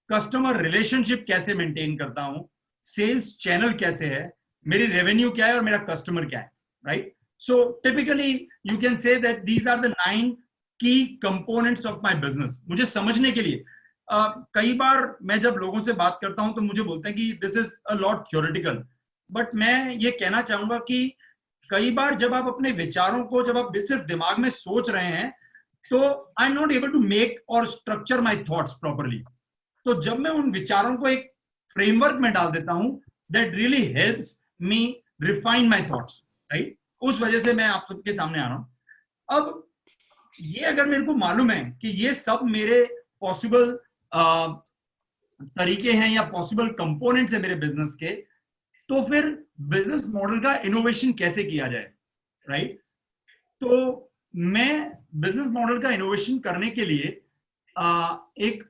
कस्टमर रिलेशनशिप कैसे मेंटेन करता हूं, सेल्स चैनल कैसे है, मेरी रेवेन्यू क्या है और मेरा कस्टमर क्या है, right. So typically you can say that these are the 9 की कंपोनेंट्स ऑफ माय बिजनेस। मुझे समझने के लिए कई बार मैं जब लोगों से बात करता हूं तो मुझे बोलते हैं कि this is a lot theoretical, but मैं ये कहना चाहूंगा कि कई बार जब आप अपने विचारों को जब आप सिर्फ दिमाग में सोच रहे हैं तो I am not able to make और स्ट्रक्चर माय थॉट्स प्रॉपर्ली। तो जब मैं उन विचारों को एक फ्रेमवर्क में डाल देता हूं, that really helps me refine my thoughts, right. उस वजह से मैं आप सबके सामने आ रहा हूं। अब ये अगर मेरे को मालूम है कि ये सब मेरे पॉसिबल तरीके हैं या पॉसिबल कंपोनेंट्स है मेरे बिजनेस के, तो फिर बिजनेस मॉडल का इनोवेशन कैसे किया जाए, राइट। तो मैं बिजनेस मॉडल का इनोवेशन करने के लिए एक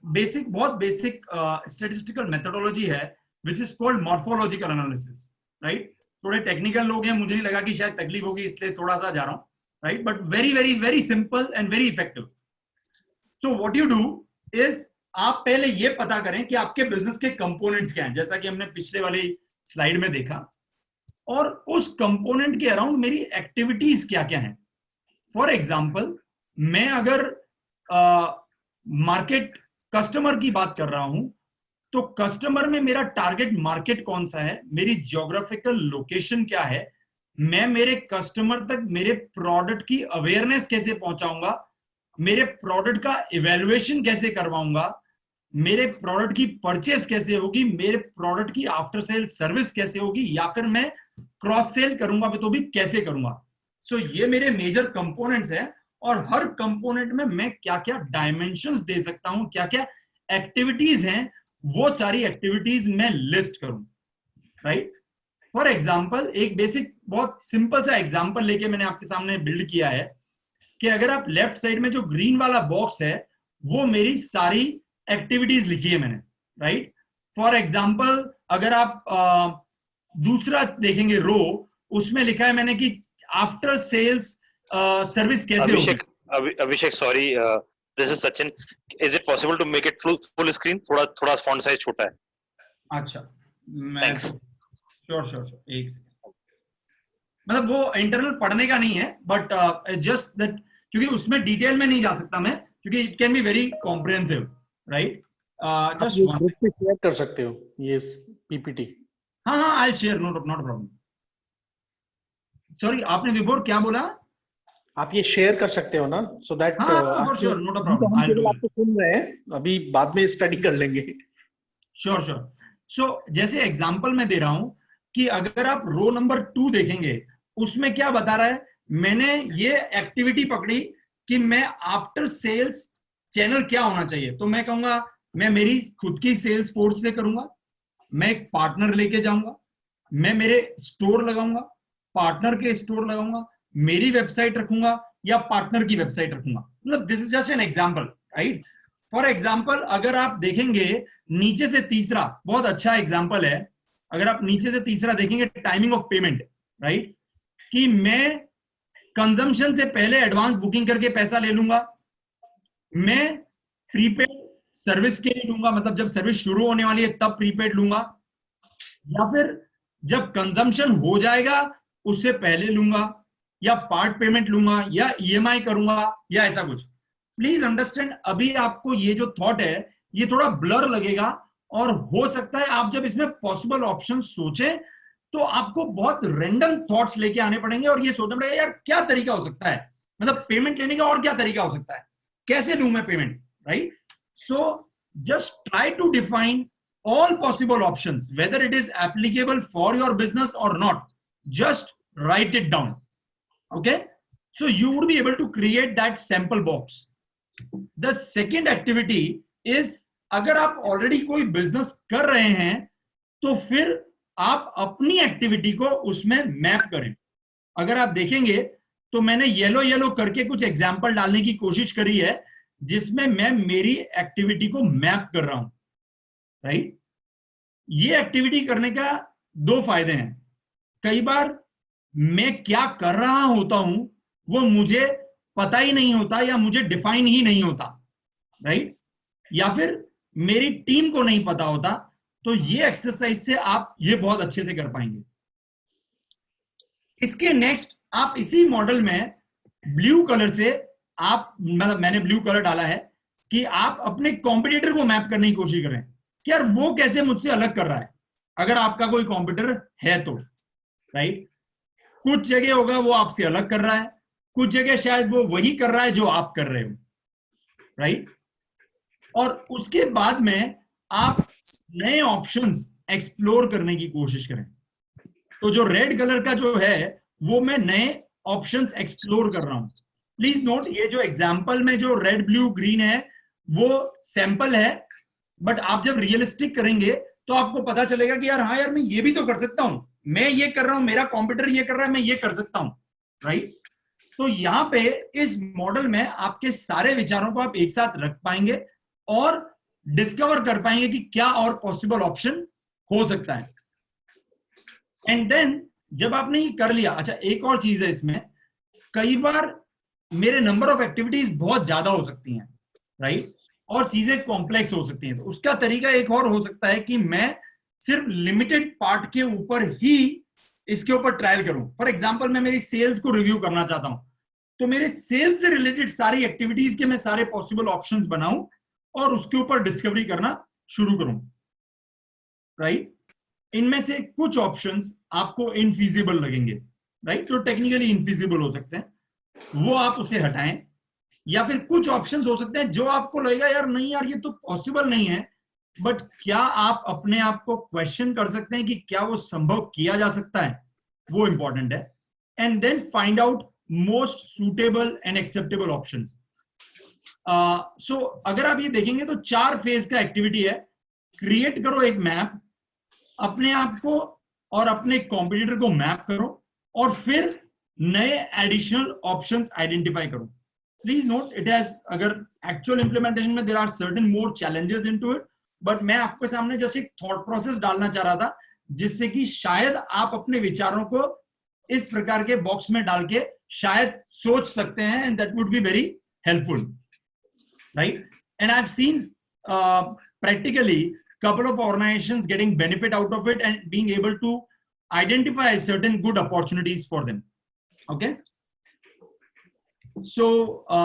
बहुत बेसिक स्टैटिस्टिकल मेथोडोलॉजी है which is called morphological analysis, right. थोड़े टेक्निकल लोग हैं, मुझे नहीं लगा कि शायद तकलीफ होगी इसलिए थोड़ा सा जा रहा हूं, right, but very very very simple and very effective. So what you do is आप पहले ये पता करें कि आपके बिजनेस के कंपोनेंट्स क्या हैं, जैसा कि हमने पिछले वाली स्लाइड में देखा, और उस कंपोनेंट के अराउंड मेरी एक्टिविटीज क्या क्या हैं। फॉर एग्जांपल, मैं अगर मार्केट कस्टमर की बात कर रहा हूं तो कस्टमर में मेरा टारगेट मार्केट कौन सा है, मेरी ज्योग्राफिकल लोकेशन क्या है, मैं मेरे कस्टमर तक मेरे प्रोडक्ट की अवेयरनेस कैसे पहुंचाऊंगा, मेरे प्रोडक्ट का इवैल्यूएशन कैसे करवाऊंगा, मेरे प्रोडक्ट की परचेस कैसे होगी, मेरे प्रोडक्ट की आफ्टर सेल सर्विस कैसे होगी, या फिर मैं क्रॉस सेल करूंगा तो भी कैसे करूंगा। सो ये मेरे मेजर कंपोनेंट्स हैं और हर कंपोनेंट में मैं क्या क्या डायमेंशंस दे सकता हूं, क्या क्या एक्टिविटीज हैं, वो सारी एक्टिविटीज मैं लिस्ट करूं, राइट। फॉर एग्जाम्पल, एक बेसिक बहुत सिंपल सा एग्जाम्पल लेके मैंने आपके सामने बिल्ड किया है कि अगर आप लेफ्ट साइड में जो ग्रीन वाला बॉक्स है वो मेरी सारी एक्टिविटीज लिखी है मैंने, राइट। फॉर एग्जाम्पल, अगर आप दूसरा देखेंगे रो, उसमें लिखा है मैंने कि आफ्टर सेल्स सर्विस कैसे होगी। Abhishek sorry, this is Sachin, is it possible to make it full screen? थोड़ा फॉन्ट साइज छोटा है। अच्छा, थैंक्स। श्योर, एक सेकंड। मतलब वो इंटरनल पढ़ने का नहीं है, बट जस्ट दैट क्योंकि उसमें डिटेल में नहीं जा सकता मैं, क्योंकि it can be very comprehensive, right? Just group पे शेयर कर सकते हो ये पीपीटी। हाँ हाँ, I share, not problem. Sorry, आपने विभोर क्या बोला? आप ये शेयर कर सकते हो ना, so that for sure, not a problem, I will do. आपको सुन रहे हैं, अभी बाद में स्टडी कर लेंगे। Sure sure. सो जैसे एग्जांपल मैं दे रहा हूं कि अगर आप रो नंबर 2 देखेंगे, उसमें क्या बता रहा है, मैंने ये एक्टिविटी पकड़ी कि मैं आफ्टर सेल्स चैनल क्या होना चाहिए, तो मैं कहूंगा मैं मेरी खुद की सेल्स फोर्स से करूंगा, मैं एक पार्टनर लेके जाऊंगा, मैं मेरे स्टोर लगाऊंगा, पार्टनर के स्टोर लगाऊंगा, मेरी वेबसाइट रखूंगा या पार्टनर की वेबसाइट रखूंगा। मतलब this is just an example, right? For example अगर आप देखेंगे नीचे से तीसरा, बहुत अच्छा एग्जांपल है, अगर आप नीचे से तीसरा देखेंगे, टाइमिंग ऑफ पेमेंट, राइट? कि मैं कंजम्पशन से पहले एडवांस बुकिंग करके पैसा ले लूंगा, मैं प्रीपेड सर्विस के लिए लूंगा, मतलब जब सर्विस शुरू होने वाली है तब प्रीपेड लूंगा, या फिर जब कंजम्पशन हो जाएगा उससे पहले लूंगा, या पार्ट पेमेंट लूंगा, या ईएमआई करूंगा, या ऐसा कुछ। प्लीज अंडरस्टैंड, अभी आपको ये जो थॉट है ये थोड़ा ब्लर लगेगा, और हो सकता है आप जब इसमें पॉसिबल ऑप्शन सोचें तो आपको बहुत रैंडम थॉट्स लेके आने पड़ेंगे, और ये सोचना पड़ेगा यार क्या तरीका हो सकता है, मतलब पेमेंट लेने का और क्या तरीका हो सकता है, कैसे लूं मैं payment, right? So just try to define all possible options, whether it is applicable for your business or not. Just write it down. Okay, so you would be able to create that sample box. The second activity is, अगर आप already कोई business कर रहे हैं तो फिर आप अपनी एक्टिविटी को उसमें मैप करें। अगर आप देखेंगे तो मैंने येलो येलो करके कुछ एग्जाम्पल डालने की कोशिश करी है जिसमें मैं मेरी एक्टिविटी को मैप कर रहा हूं, राइट? ये एक्टिविटी करने का 2 फायदे हैं। कई बार मैं क्या कर रहा होता हूं वो मुझे पता ही नहीं होता, या मुझे डिफाइन ही नहीं होता, राइट? या फिर मेरी टीम को नहीं पता होता, तो ये एक्सरसाइज से आप ये बहुत अच्छे से कर पाएंगे। इसके नेक्स्ट आप इसी मॉडल में ब्लू कलर से आप, मतलब मैंने ब्लू कलर डाला है कि आप अपने कॉम्पिटिटर को मैप करने की कोशिश करें कि यार वो कैसे मुझसे अलग कर रहा है, अगर आपका कोई कॉम्पिटिटर है तो, राइट? कुछ जगह होगा वो आपसे अलग कर रहा है, कुछ जगह शायद वो वही कर रहा है जो आप कर रहे हो, राइट? और उसके बाद में आप नए ऑप्शंस एक्सप्लोर करने की कोशिश करें। तो जो रेड कलर का जो है वो मैं नए ऑप्शंस एक्सप्लोर कर रहा हूं। प्लीज नोट, ये जो एग्जांपल में जो रेड ब्लू ग्रीन है वो सैंपल है, बट आप जब रियलिस्टिक करेंगे तो आपको पता चलेगा कि यार हाँ यार मैं ये भी तो कर सकता हूं, मैं ये कर रहा हूं, मेरा कॉम्पिटिटर ये कर रहा है, मैं ये कर सकता हूं, राइट? तो यहां पे इस मॉडल में आपके सारे विचारों को आप एक साथ रख पाएंगे और डिस्कवर कर पाएंगे कि क्या और पॉसिबल ऑप्शन हो सकता है। एंड देन जब आपने ये कर लिया, अच्छा एक और चीज है इसमें, कई बार मेरे नंबर ऑफ एक्टिविटीज बहुत ज्यादा हो सकती हैं, राइट? और चीजें कॉम्प्लेक्स हो सकती हैं, तो उसका तरीका एक और हो सकता है कि मैं सिर्फ लिमिटेड पार्ट के ऊपर ही इसके ऊपर ट्रायल करूं। फॉर एग्जांपल मैं मेरी सेल्स को रिव्यू करना चाहता हूं, तो मेरे सेल्स से रिलेटेड सारी एक्टिविटीज के मैं सारे पॉसिबल ऑप्शंस बनाऊं और उसके ऊपर डिस्कवरी करना शुरू करूं, राइट? इनमें से कुछ ऑप्शंस आपको इनफीजिबल लगेंगे, राइट? जो टेक्निकली इनफीजिबल हो सकते हैं, वो आप उसे हटाएं, या फिर कुछ ऑप्शंस हो सकते हैं जो आपको लगेगा यार नहीं यार ये तो पॉसिबल नहीं है, बट क्या आप अपने आप को क्वेश्चन कर सकते हैं कि क्या वो संभव किया जा सकता है, वो इंपॉर्टेंट है। And then find out most suitable and acceptable option. So अगर आप ये देखेंगे तो 4 फेज का एक्टिविटी है। क्रिएट करो एक मैप, अपने आप को और अपने कॉम्पिटिटर को मैप करो, और फिर नए एडिशनल ऑप्शंस आइडेंटिफाई करो। प्लीज नोट इट हैज, अगर एक्चुअल इंप्लीमेंटेशन में there are certain more challenges into it, but मैं आपके सामने जस्ट एक थॉट प्रोसेस डालना चाह रहा था जिससे कि शायद आप अपने विचारों को इस प्रकार के बॉक्स में डाल के शायद सोच सकते हैं, and that would be very helpful, right? And I have seen practically couple of organizations getting benefit out of it and being able to identify certain good opportunities for them. Okay, So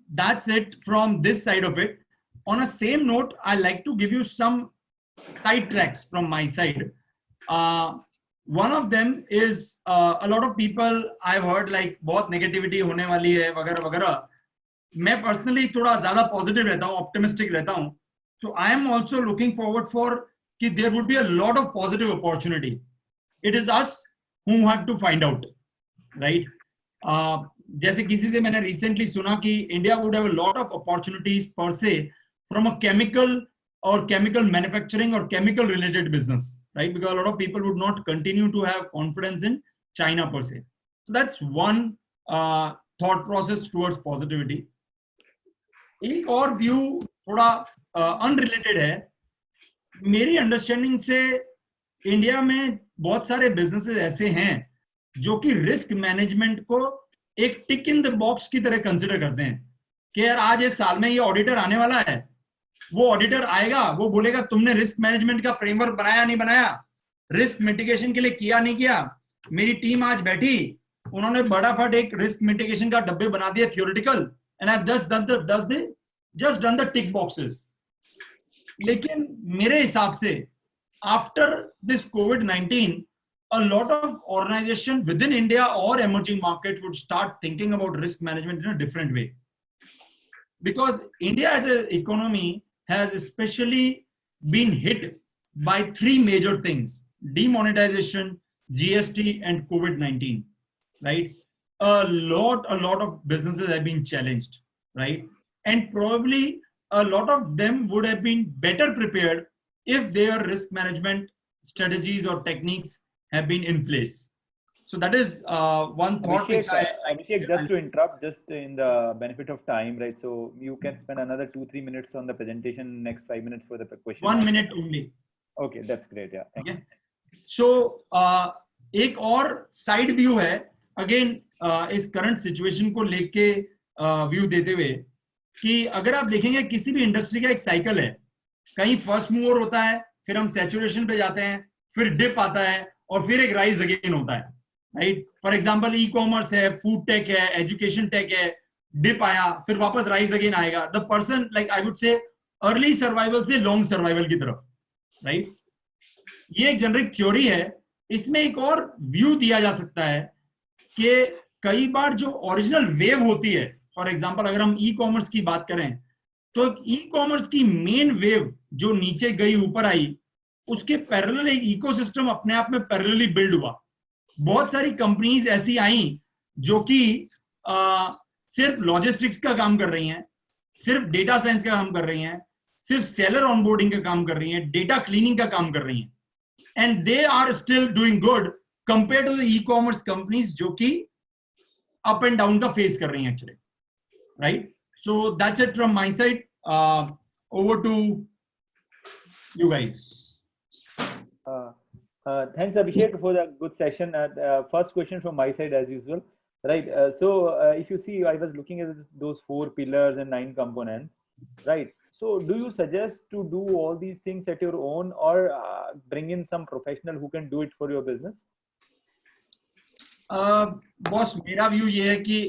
that's it from this side of it. On a same note, I like to give you some side tracks from my side. One of them is a lot of people I've heard like बहुत negativity होने वाली है वगैरह वगैरह. मैं personally थोड़ा ज़्यादा positive रहता हूँ, optimistic रहता हूँ. So I am also looking forward for कि there would be a lot of positive opportunity. It is us who have to find out, right? जैसे किसी से मैंने recently सुना कि India would have a lot of opportunities per se from a chemical or chemical manufacturing or chemical related business, right? Because a lot of people would not continue to have confidence in China per se. So that's one thought process towards positivity. एक और view थोड़ा unrelated है. मेरी understanding से India में बहुत सारे businesses ऐसे हैं जो कि रिस्क मैनेजमेंट को एक टिक इन द बॉक्स की तरह कंसिडर करते हैं कि यार आज इस साल में ये ऑडिटर आने वाला है, वो ऑडिटर आएगा, वो बोलेगा तुमने रिस्क मैनेजमेंट का फ्रेमवर्क बनाया नहीं बनाया, रिस्क मिटिगेशन के लिए किया नहीं किया. मेरी टीम आज बैठी, उन्होंने बड़ाफट एक रिस्क मिटिगेशन का डब्बे बना दिया theoretical, and I just done the tick boxes. लेकिन मेरे हिसाब से after this covid a lot of organization within India or emerging markets would start thinking about risk management in a different way, because India as an economy has especially been hit by three major things: demonetization, GST and COVID-19, right? A lot of businesses have been challenged, right? And probably a lot of them would have been better prepared if their risk management strategies or techniques have been in place. So that is one thought. Abhishek, just to interrupt, just in the benefit of time, right? So you can spend another 2-3 minutes on the presentation, next 5 minutes for the question. 1 minute only. Okay, that's great. Yeah. Thank you. So एक और side view है, again इस current situation को लेके view देते हुए, कि अगर आप देखेंगे किसी भी इंडस्ट्री का एक साइकिल है, कहीं फर्स्ट मूवर होता है, फिर हम सैचुरेशन पे जाते हैं, फिर डिप आता है और फिर एक राइज अगेन होता है, right? For example e commerce है, फूड टेक है, एजुकेशन टेक है, डिप आया, फिर वापस राइज अगेन आएगा. The person like I would say early survival से लॉन्ग सर्वाइवल की तरफ, राइट? ये एक जेनरिक थ्योरी है. इसमें एक और व्यू दिया जा सकता है कि कई बार जो ओरिजिनल वेव होती है, फॉर एग्जांपल अगर हम ई कॉमर्स की बात करें तो ई कॉमर्स की मेन वेव जो नीचे गई ऊपर आई, उसके पैरेलल एक इकोसिस्टम अपने आप में पैरेलली बिल्ड हुआ. बहुत सारी कंपनीज ऐसी आई जो कि सिर्फ लॉजिस्टिक्स का काम कर रही हैं, सिर्फ डेटा साइंस का काम कर रही हैं, सिर्फ सेलर ऑनबोर्डिंग का काम कर रही हैं, डेटा क्लीनिंग का काम कर रही हैं, and they are still doing good compare to the e commerce companies जो कि अप एंड डाउन का फेस कर रही हैं actually, right? So that's it from my side. Over to you guys. Thanks Abhishek for the good session. First question from my side as usual, right? So if you see, I was looking at those 4 pillars and 9 components, right? So do you suggest to do all these things at your own, or bring in some professional who can do it for your business? Boss, मेरा view ये है कि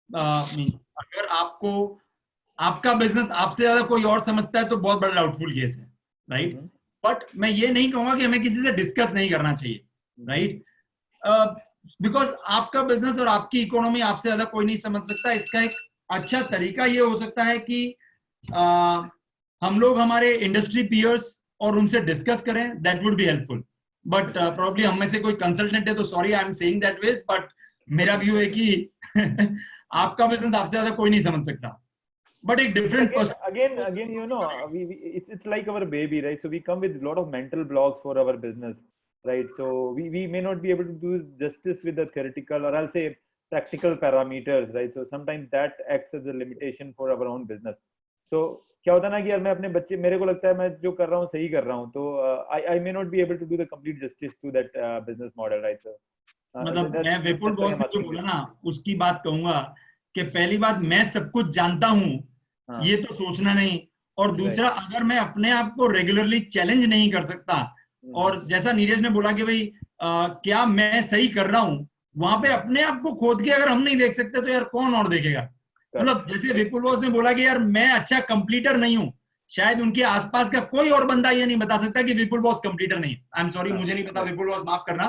अगर आपको आपका business आपसे ज्यादा कोई और समझता है तो बहुत बड़ा डाउटफुल केस है, राइट? बट मैं ये नहीं कहूंगा कि हमें किसी से डिस्कस नहीं करना चाहिए, राइट? बिकॉज आपका बिजनेस और आपकी इकोनॉमी आपसे ज्यादा कोई नहीं समझ सकता. इसका एक अच्छा तरीका ये हो सकता है कि हम लोग हमारे इंडस्ट्री पीयर्स और उनसे डिस्कस करें. That would be helpful. But probably हम में से कोई कंसल्टेंट है तो sorry I am saying that ways, but मेरा व्यू है कि आपका बिजनेस आपसे ज्यादा कोई नहीं समझ सकता. But a different again, you know, it's like our baby, right? So we come with a lot of mental blocks for our business, right? So we may not be able to do justice with the theoretical, or I'll say practical parameters, right? So sometimes that acts as a limitation for our own business. So क्या होता है ना कि यार मैं अपने बच्चे, मेरे को लगता है मैं जो कर रहा हूँ सही कर रहा हूँ, तो I may not be able to do the complete justice to that business model, right? So मतलब मैं विपुल बॉस ने जो बोला ना उसकी बात कहूंगा कि पहली बात, मैं सब कुछ जानता हूँ, ये तो सोचना नहीं. और दूसरा, अगर मैं अपने आप को रेगुलरली चैलेंज नहीं कर सकता, और जैसा नीरज ने बोला कि भाई क्या मैं सही कर रहा हूं, वहां पे अपने आप को खोद के अगर हम नहीं देख सकते तो यार कौन और देखेगा? मतलब जैसे विपुल बॉस ने बोला कि यार मैं अच्छा कंप्लीटर नहीं हूं, शायद उनके आसपास का कोई और बंदा ये नहीं बता सकता कि विपुल बॉस कंप्लीटर नहीं है। आई एम सॉरी, मुझे नहीं पता, विपुल बॉस माफ करना,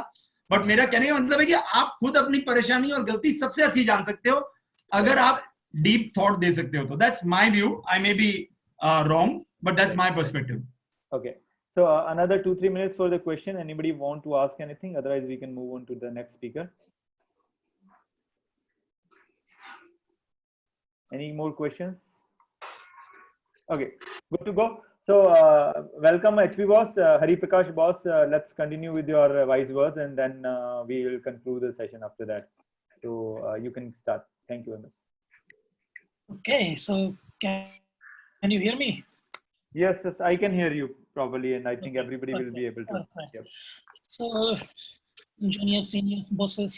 बट मेरा कहने का मतलब है कि आप खुद अपनी परेशानी और गलती सबसे अच्छी जान सकते हो अगर आप डीप थॉट दे सकते हो तो। That's my view, I may be wrong, but that's my perspective. Okay, so another 2-3 minutes for the question. Anybody want to ask anything? Otherwise we can move on to the next speaker. Any more questions? Okay, good to go. So welcome HP boss, Hari Prakash boss. Let's continue with your wise words, and then we will conclude the session after that. So you can start. Thank you very much. Okay, so can you hear me? Yes, yes, I can hear you properly, and I think everybody will be able to. Yep. So, juniors, seniors, bosses,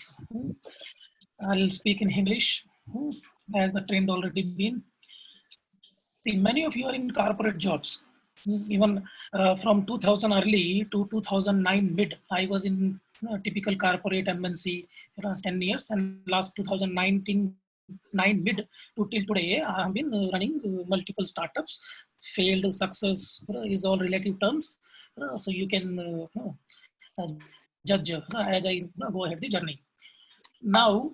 I'll speak in English, as the trend already been. See, many of you are in corporate jobs. Even from 2000 early to 2009 mid, I was in typical corporate MNC 10 years, and last 2019 mid to till today, I have been running multiple startups. Failed, success is all relative terms, so you can judge as I go ahead the journey. Now,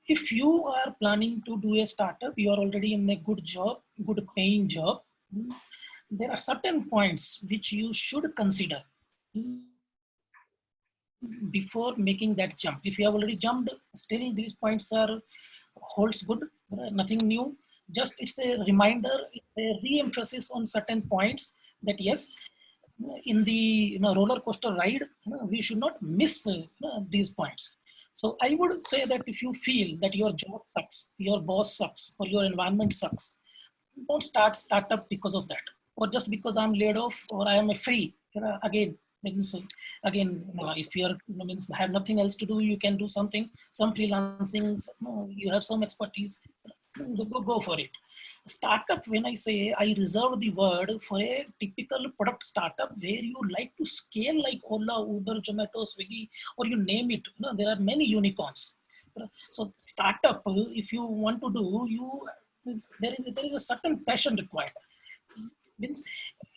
if you are planning to do a startup, you are already in a good job, good paying job, there are certain points which you should consider before making that jump. If you have already jumped, still these points are holds good, nothing new. Just it's a reminder, a re-emphasis on certain points that yes, in the roller coaster ride, we should not miss these points. So I would say that if you feel that your job sucks, your boss sucks, or your environment sucks, don't start startup because of that, or just because I'm laid off or I am a free. Again, if you are means have nothing else to do, you can do something, some freelancing. You have some expertise, go for it. Startup, when I say, I reserve the word for a typical product startup where you like to scale like Ola, Uber, Zomato, Swiggy, or you name it. There are many unicorns. So startup, if you want to do, there is a certain passion required. Means,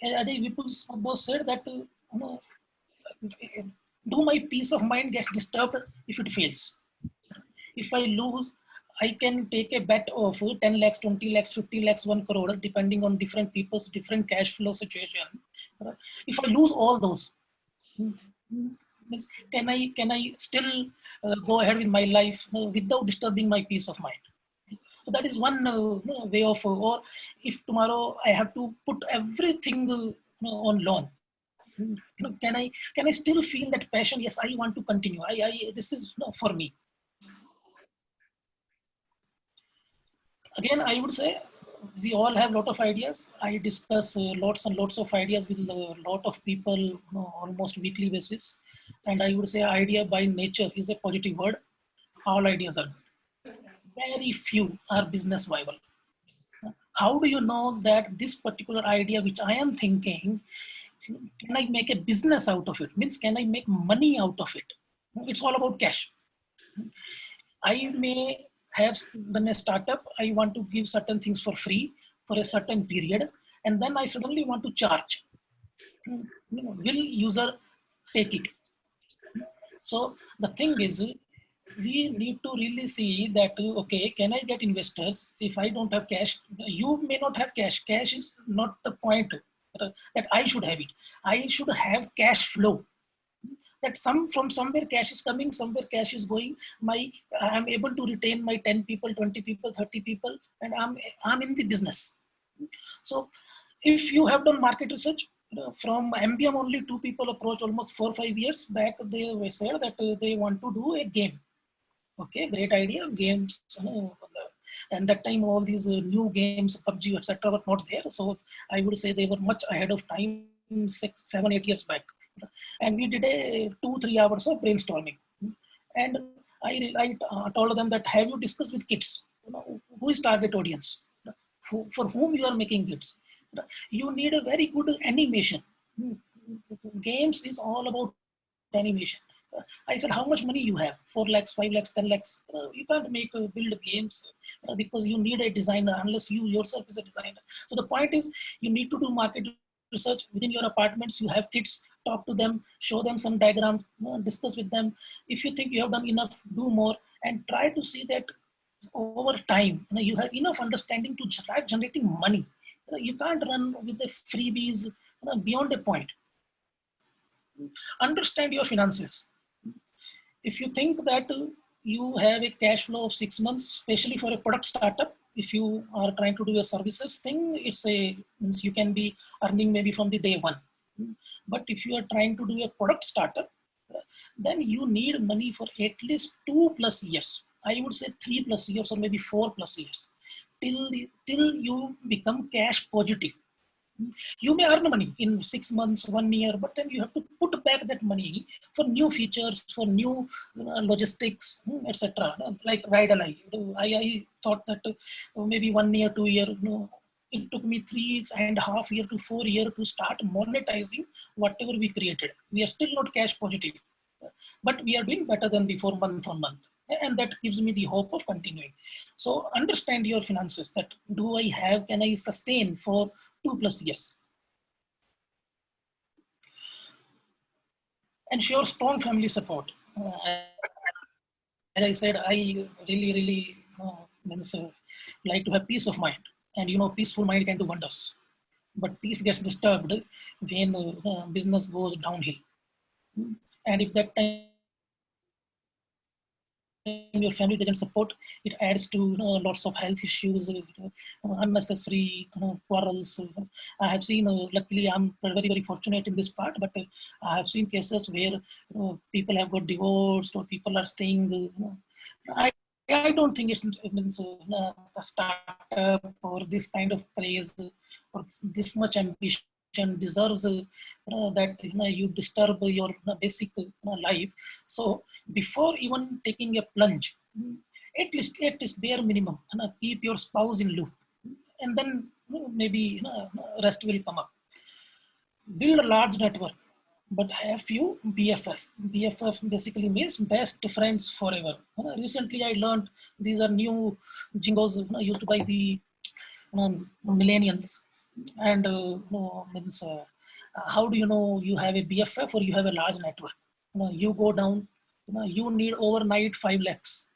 as Vipul boss said that do my peace of mind gets disturbed if it fails. If I lose, I can take a bet of 10 lakhs, 20 lakhs, 50 lakhs, 1 crore, depending on different people's different cash flow situation. If I lose all those, can I still go ahead with my life without disturbing my peace of mind? So that is one way of, or if tomorrow I have to put everything on loan, can I still feel that passion? Yes, I want to continue. This is for me. Again, I would say we all have a lot of ideas. I discuss lots and lots of ideas with a lot of people almost weekly basis. And I would say idea by nature is a positive word. All ideas are good. Very few are business viable. How do you know that this particular idea which I am thinking, can I make a business out of it? Means, can I make money out of it? It's all about cash. I may have done a startup. I want to give certain things for free for a certain period, and then I suddenly want to charge. Will user take it? So the thing is, we need to really see that, okay, can I get investors? If I don't have cash, you may not have cash. Cash is not the point that I should have it. I should have cash flow. That from somewhere cash is coming, somewhere cash is going. I'm able to retain my 10 people, 20 people, 30 people, and I'm in the business. So if you have done market research, from MBM only 2 people approached almost 4 or 5 years back. They said that they want to do a game. Okay, great idea, games. And that time all these new games, PUBG, etc. were not there. So I would say they were much ahead of time, 7, 8 years back. And we did a 2-3 hours of brainstorming. And I told them that, have you discussed with kids? Who is target audience? For whom you are making kids? You need a very good animation. Games is all about animation. I said, how much money you have? 4 lakhs, 5 lakhs, 10 lakhs. You can't build games because you need a designer unless you yourself is a designer. So the point is, you need to do market research within your apartments. You have kids, talk to them, show them some diagrams, discuss with them. If you think you have done enough, do more, and try to see that over time, you have enough understanding to start generating money. You can't run with the freebies beyond a point. Understand your finances. If you think that you have a cash flow of 6 months, especially for a product startup, if you are trying to do a services thing, means you can be earning maybe from the day one. But if you are trying to do a product startup, then you need money for at least 2+ years. I would say 3+ years or maybe 4+ years till you become cash positive. You may earn money in 6 months, 1 year, but then you have to put back that money for new features, for new logistics, etc. Like Ride-alike. I thought that maybe 1 year, 2 year, it took me 3.5 years to 4 years to start monetizing whatever we created. We are still not cash positive, but we are doing better than before month on month. And that gives me the hope of continuing. So understand your finances, that can I sustain for 2+ years? Ensure strong family support. As I said, I really like to have peace of mind. And peaceful mind can do wonders. But peace gets disturbed when business goes downhill. And if that time your family doesn't support, it adds to lots of health issues, unnecessary quarrels. I have seen, luckily I'm very fortunate in this part, but I have seen cases where people have got divorced or people are staying. I don't think it means a startup or this kind of praise or this much ambition deserves that you disturb your basic life. So before even taking a plunge, at least bare minimum, keep your spouse in loop, and then maybe rest will come up. Build a large network, but have few BFF. BFF basically means best friends forever. Recently I learned these are new jingles used by the millennials. And how do you know you have a BFF or you have a large network? You go down, you need overnight 5 lakhs.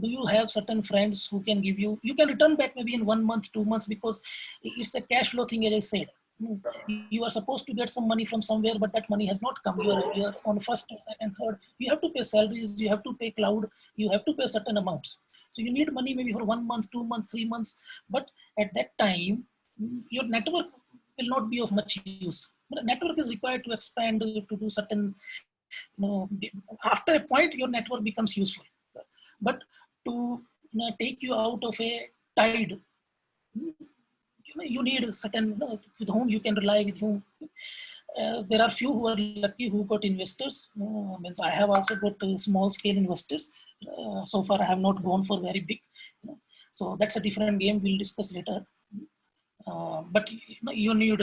Do you have certain friends who can give you return back maybe in 1 month, 2 months, because it's a cash flow thing, as I said. You are supposed to get some money from somewhere, but that money has not come. You're on first, second, third. You have to pay salaries, you have to pay cloud, you have to pay certain amounts. So you need money maybe for 1 month, 2 months, 3 months. But at that time, your network will not be of much use. But network is required to expand, to do certain, after a point, your network becomes useful. But to take you out of a tide, you need a certain, with whom you can rely, with whom. There are few who are lucky who got investors. Means I have also got small scale investors. So far I have not gone for very big. So that's a different game. We'll discuss later. But you need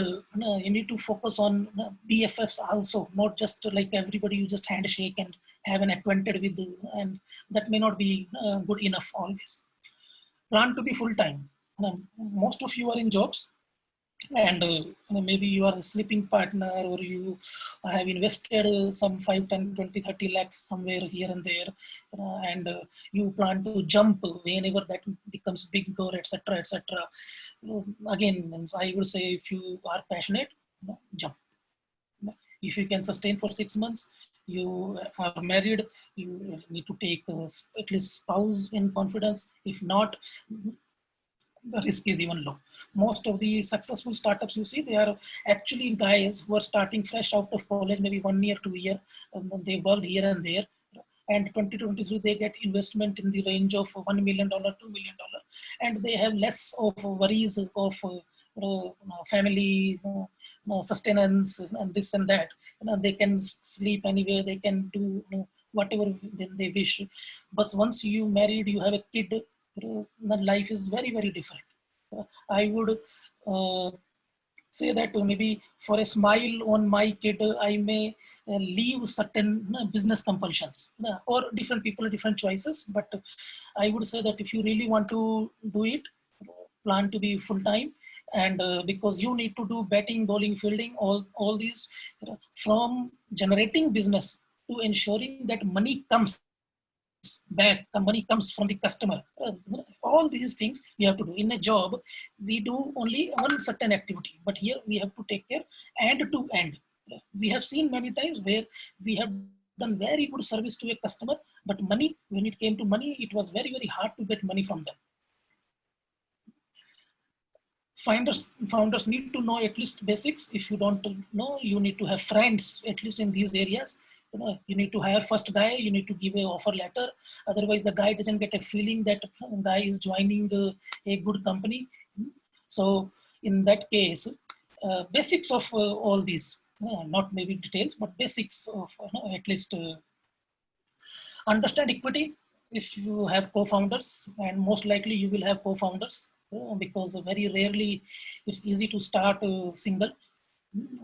to focus on BFFs also, not just like everybody you just handshake and have an acquainted with, and that may not be good enough always. Plan to be full-time. Most of you are in jobs, and maybe you are a sleeping partner, or you have invested some 5, 10, 20, 30 lakhs somewhere here and there, and you plan to jump whenever that becomes big, or etc. etc. Again, I would say, if you are passionate, jump. If you can sustain for 6 months, you are married, you need to take at least spouse in confidence. If not, the risk is even low. Most of the successful startups you see, they are actually guys who are starting fresh out of college, maybe 1 year, 2 year. They worked here and there. And 2023, they get investment in the range of $1 million, $2 million. And they have less of worries of family sustenance and this and that. They can sleep anywhere, they can do whatever they wish. But once you married, you have a kid, the life is very different. I would say that maybe for a smile on my kid, I may leave certain business compulsions, or different people different choices. But I would say that if you really want to do it, plan to be full time, and because you need to do batting, bowling, fielding, all these, from generating business to ensuring that money comes back, the money comes from the customer. All these things we have to do. In a job, we do only one certain activity, but here we have to take care end to end. We have seen many times where we have done very good service to a customer, but money, when it came to money, it was very, very hard to get money from them. Founders need to know at least basics. If you don't know, you need to have friends, at least in these areas. You need to hire first guy, you need to give an offer letter. Otherwise, the guy doesn't get a feeling that guy is joining a good company. So in that case, basics of all these, not maybe details, but basics of at least understand equity. If you have co-founders, and most likely you will have co-founders, because very rarely it's easy to start single.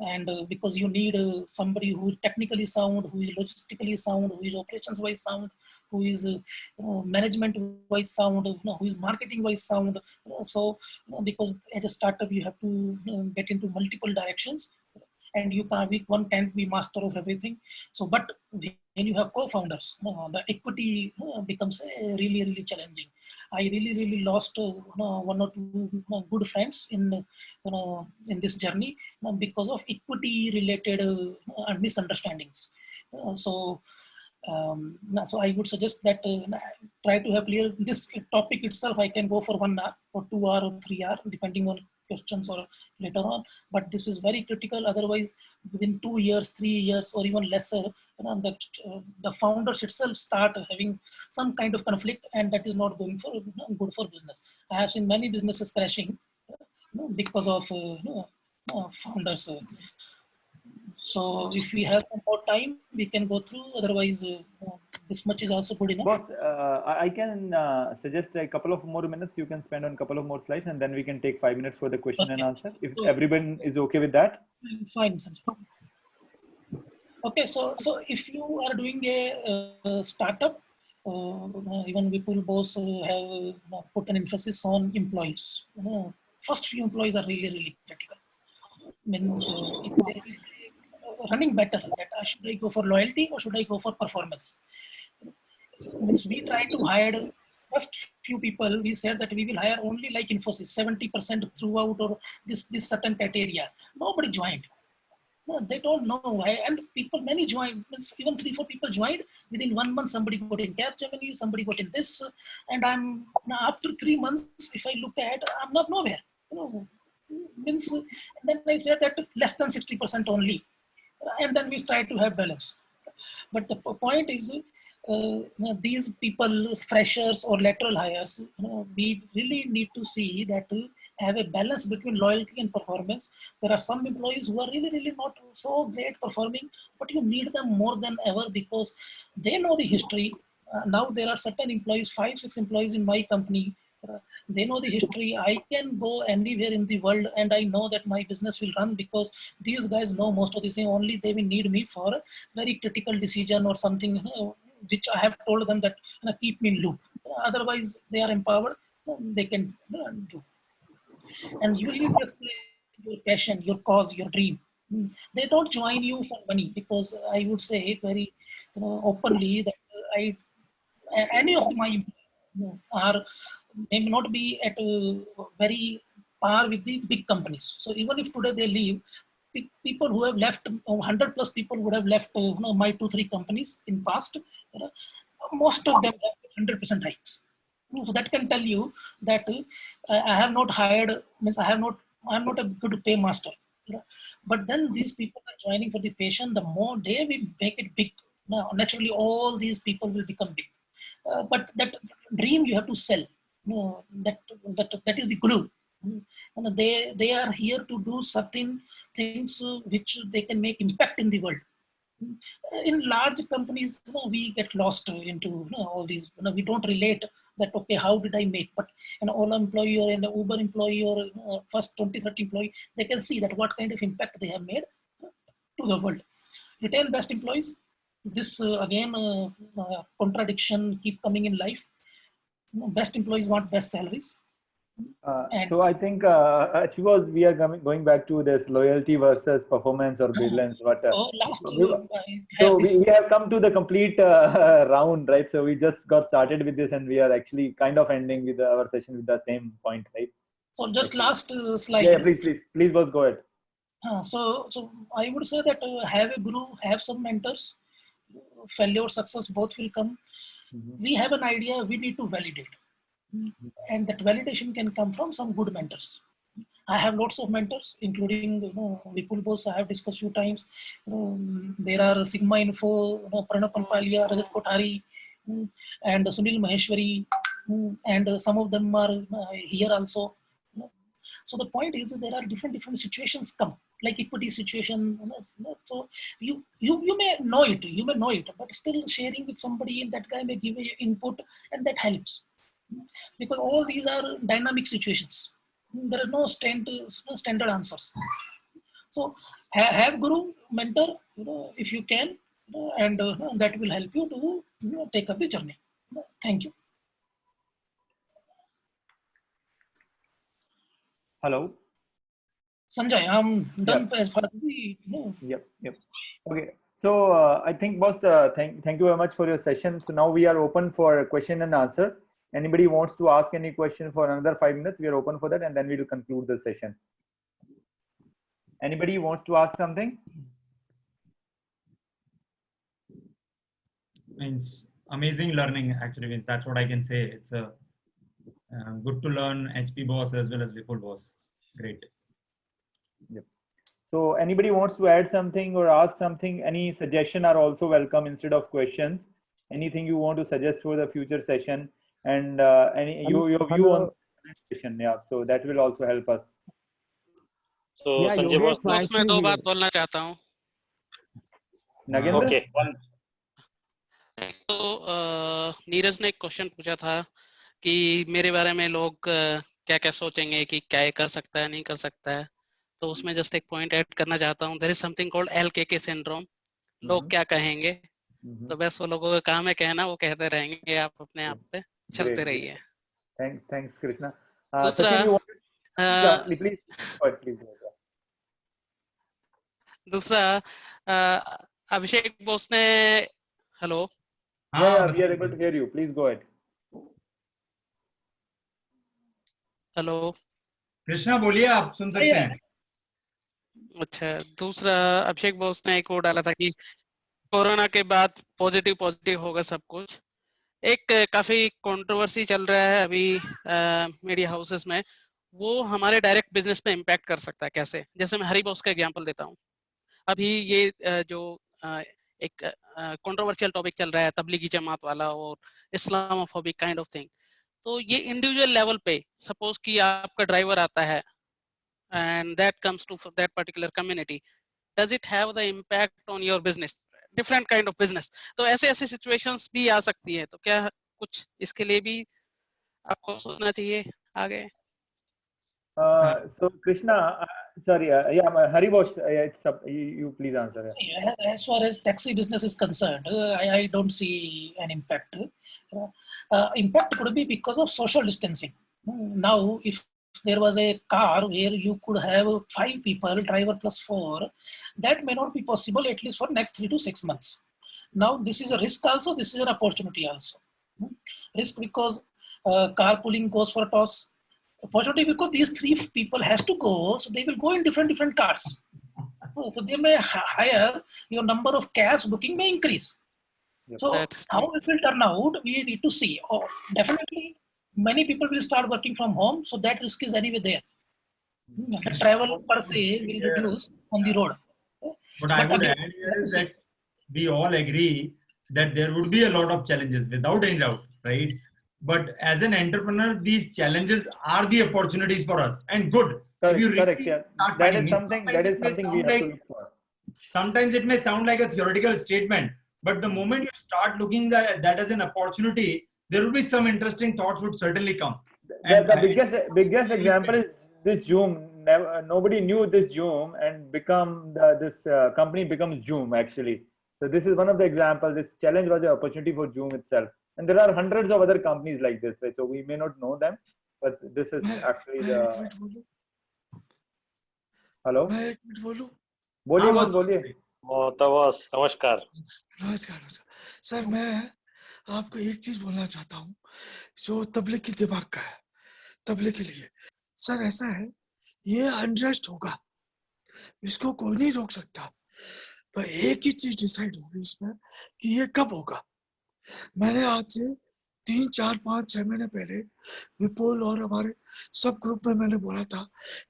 And because you need somebody who is technically sound, who is logistically sound, who is operations wise sound, who is management wise sound, who is marketing wise sound. So because as a startup you have to get into multiple directions, and one can't be master of everything. So but when you have co-founders, the equity becomes really, really challenging. I really lost one or two good friends in this journey because of equity related misunderstandings. So I would suggest that try to have clear this topic itself. I can go for 1 hour or 2 hour or 3 hour depending on questions or later on, but this is very critical. Otherwise, within 2 years, 3 years, or even lesser, that the founders itself start having some kind of conflict, and that is not going for good for business. I have seen many businesses crashing because of founders. So if we have some more time, we can go through. Otherwise, this much is also good enough. Boss, I can suggest a couple of more minutes you can spend on a couple of more slides, and then we can take 5 minutes for the question and answer. If everyone is okay with that. Fine, Sanjay. Okay, so if you are doing a startup, even Vipul boss have put an emphasis on employees. First few employees are really critical. Means if there is running better, that should I go for loyalty or should I go for performance? Means we try to hire first few people. We said that we will hire only like Infosys, 70% throughout, or this certain criteria. Nobody joined. No, they don't know why, and many joined. Even 3-4 people joined. Within 1 month, somebody got in Capgemini, somebody got in this, and I'm now after 3 months. If I look at, I'm not nowhere. Means, and then I said that less than 60% only, and then we try to have balance. But the point is, these people, freshers or lateral hires, we really need to see that have a balance between loyalty and performance. There are some employees who are really not so great performing, but you need them more than ever because they know the history. Now there are certain employees, 5-6 employees in my company. They know the history. I can go anywhere in the world and I know that my business will run because these guys know most of the things. Only they will need me for a very critical decision or something, which I have told them that keep me in loop. Otherwise, they are empowered. They can do. And you need to explain your passion, your cause, your dream. They don't join you for money, because I would say very openly that any of my are may not be at a very par with the big companies. So even if today they leave, people who have left, 100 plus people would have left my 2-3 companies in past, most of them have 100% hikes. So that can tell you that I have not hired, means I'm not a good pay master. But then these people are joining for the patient. The more they will make it big, now naturally all these people will become big. But that dream you have to sell. That is the glue. And they are here to do certain things which they can make impact in the world. In large companies, we get lost into all these. We don't relate that, okay, how did I make? But an Ola employee or an Uber employee or first 2030 employee, they can see that what kind of impact they have made to the world. Retain best employees. This again contradiction keep coming in life. Best employees want best salaries. So I think because we are going back to this loyalty versus performance or brilliance. But we have come to the complete round, right? So we just got started with this, and we are actually kind of ending with our session with the same point, right? So just last slide. Yeah, please, boss, go ahead. So I would say that have a guru, have some mentors. Failure, success, both will come. We have an idea, we need to validate. And that validation can come from some good mentors. I have lots of mentors, including Vipul Bose. I have discussed few times. There are Sigma Info, Pranab Pampalia, Rajat Kothari, and Sunil Maheshwari, and some of them are here also. So the point is that there are different situations come, like equity situation. So you may know it, but still sharing with somebody, and that guy may give you input, and that helps. Because all these are dynamic situations. There are no standard answers. So have guru, mentor, if you can, and that will help you to take up the journey. Thank you. Hello. Sanjay, I'm done as far as the. Yep. Okay. So I think, boss, thank you very much for your session. So now we are open for question and answer. Anybody wants to ask any question for another 5 minutes, we are open for that, and then we will conclude the session. Anybody wants to ask something? Means amazing learning, actually. Means that's what I can say. It's a good to learn HP Boss as well as Vipul Boss. Great. Yep. So anybody wants to add something or ask something, any suggestion are also welcome instead of questions. Anything you want to suggest for the future session, and your view on the session. Yeah, so that will also help us. So Sanjay Boss, मैं दो बात बोलना चाहता हूँ. Nagendra? Okay. तो नीरज ने एक question पूछा था कि मेरे बारे में लोग क्या क्या सोचेंगे कि क्या ये कर सकता है नहीं कर सकता है. तो उसमें जस्ट एक पॉइंट ऐड करना चाहता हूँ. There is something called LKK syndrome. लोग क्या कहेंगे, तो बस वो लोगों का काम है कहना, वो कहते रहेंगे, आप अपने आप पे चलते रहिए. Thanks Krishna. दूसरा अभिषेक बोस ने hello. Yeah, we are able to hear you. Please go ahead. Hello Krishna बोलिए, आप सुन सकते हैं. अच्छा, दूसरा अभिषेक बोस ने एक वो डाला था कि कोरोना के बाद पॉजिटिव होगा सब कुछ. एक काफी कंट्रोवर्सी चल रहा है अभी मीडिया हाउसेस में. वो हमारे डायरेक्ट बिजनेस पे इम्पैक्ट कर सकता है कैसे. जैसे मैं हरी बॉस का एग्जांपल देता हूँ. अभी ये जो एक कंट्रोवर्शियल टॉपिक चल रहा है तबलीगी जमात वाला और इस्लामोफोबिक काइंड ऑफ थिंग. तो ये इंडिविजुअल लेवल पे सपोज कि आपका ड्राइवर आता है and that comes to that particular community, does it have the impact on your business, different kind of business. तो ऐसे situations भी आ सकती है. तो क्या कुछ इसके लिए भी आपको सोचना चाहिए आगे. So Krishna, sorry, Hari Boss, it's up. You please answer. See, as far as taxi business is concerned, I don't see an impact. Impact could be because of social distancing. Now, if there was a car where you could have 5 people, driver plus 4, that may not be possible at least for next 3 to 6 months. Now, this is a risk also, this is an opportunity also. Risk because carpooling goes for a toss. Opportunity because these 3 people has to go, so they will go in different cars. So they may hire, your number of cabs booking may increase. So how it will turn out, we need to see. Definitely, many people will start working from home, so that risk is anyway there. The travel per se will reduce on the road. But I would add here is that we all agree that there would be a lot of challenges without any doubt, right? But as an entrepreneur, these challenges are the opportunities for us, and good. Correct. Yeah. That is something we have to look for. Sometimes it may sound like a theoretical statement, but the moment you start looking at that as an opportunity, there will be some interesting thoughts would certainly come. The biggest example is this Zoom. Nobody knew this Zoom, and this company becomes Zoom actually. So this is one of the examples. This challenge was an opportunity for Zoom itself, and there are hundreds of other companies like this, right? So we may not know them, but this is actually the. Hello मैं एक minute बोलूं बोलिए boss बोलिए boss नमस्कार नमस्कार sir मैं आपको एक चीज बोलना चाहता हूँ जो तबलीग की दिमाग का है तबलीग के लिए सर ऐसा है ये अनरेस्ट होगा इसको कोई नहीं रोक सकता पर एक ही चीज डिसाइड होगी इसमें कि ये कब होगा मैंने आज से 3, 4, 5, 6 महीने पहले विपुल और हमारे सब ग्रुप में मैंने बोला था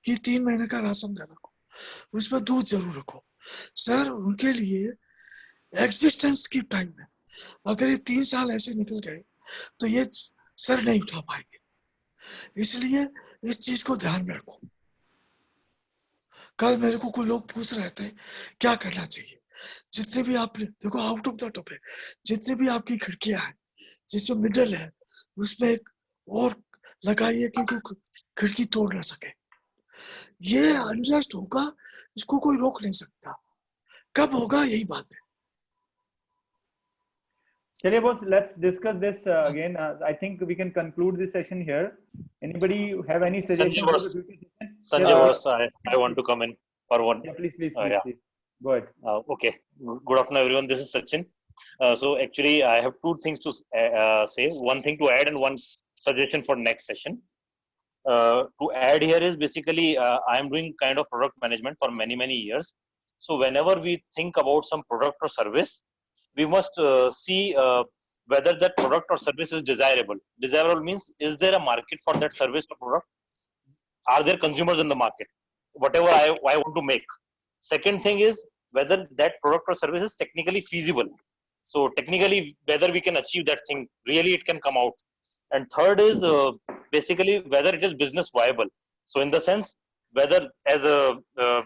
कि 3 महीने का राशन घर रखो उसमें दूध जरूर रखो सर उनके लिए एग्जिस्टेंस की टाइम है अगर ये 3 साल ऐसे निकल गए तो ये सर नहीं उठा पाएंगे इसलिए इस चीज को ध्यान में रखो कल मेरे को कोई लोग पूछ रहे थे क्या करना चाहिए जितने भी आपने देखो आउट ऑफ द टॉपिक जितने भी आपकी खिड़कियां हैं जिसमें मिडल है उसमें एक और लगाइए कि कोई खिड़की तोड़ ना सके ये अनरेस्ट होगा इसको कोई रोक नहीं सकता कब होगा यही बात है चलिए boss let's discuss this again I think we can conclude this session here anybody have any suggestions for the future session Sanjay boss I want to come in for one yeah please yeah. please go ahead okay good afternoon everyone this is Sachin so actually I have two things to say one thing to add and one suggestion for next session to add here is basically I am doing kind of product management for many years so whenever we think about some product or service we must see whether that product or service is desirable. Desirable means is there a market for that service or product? Are there consumers in the market? Whatever I want to make. Second thing is whether that product or service is technically feasible. So technically whether we can achieve that thing, really it can come out. And third is basically whether it is business viable. So in the sense whether as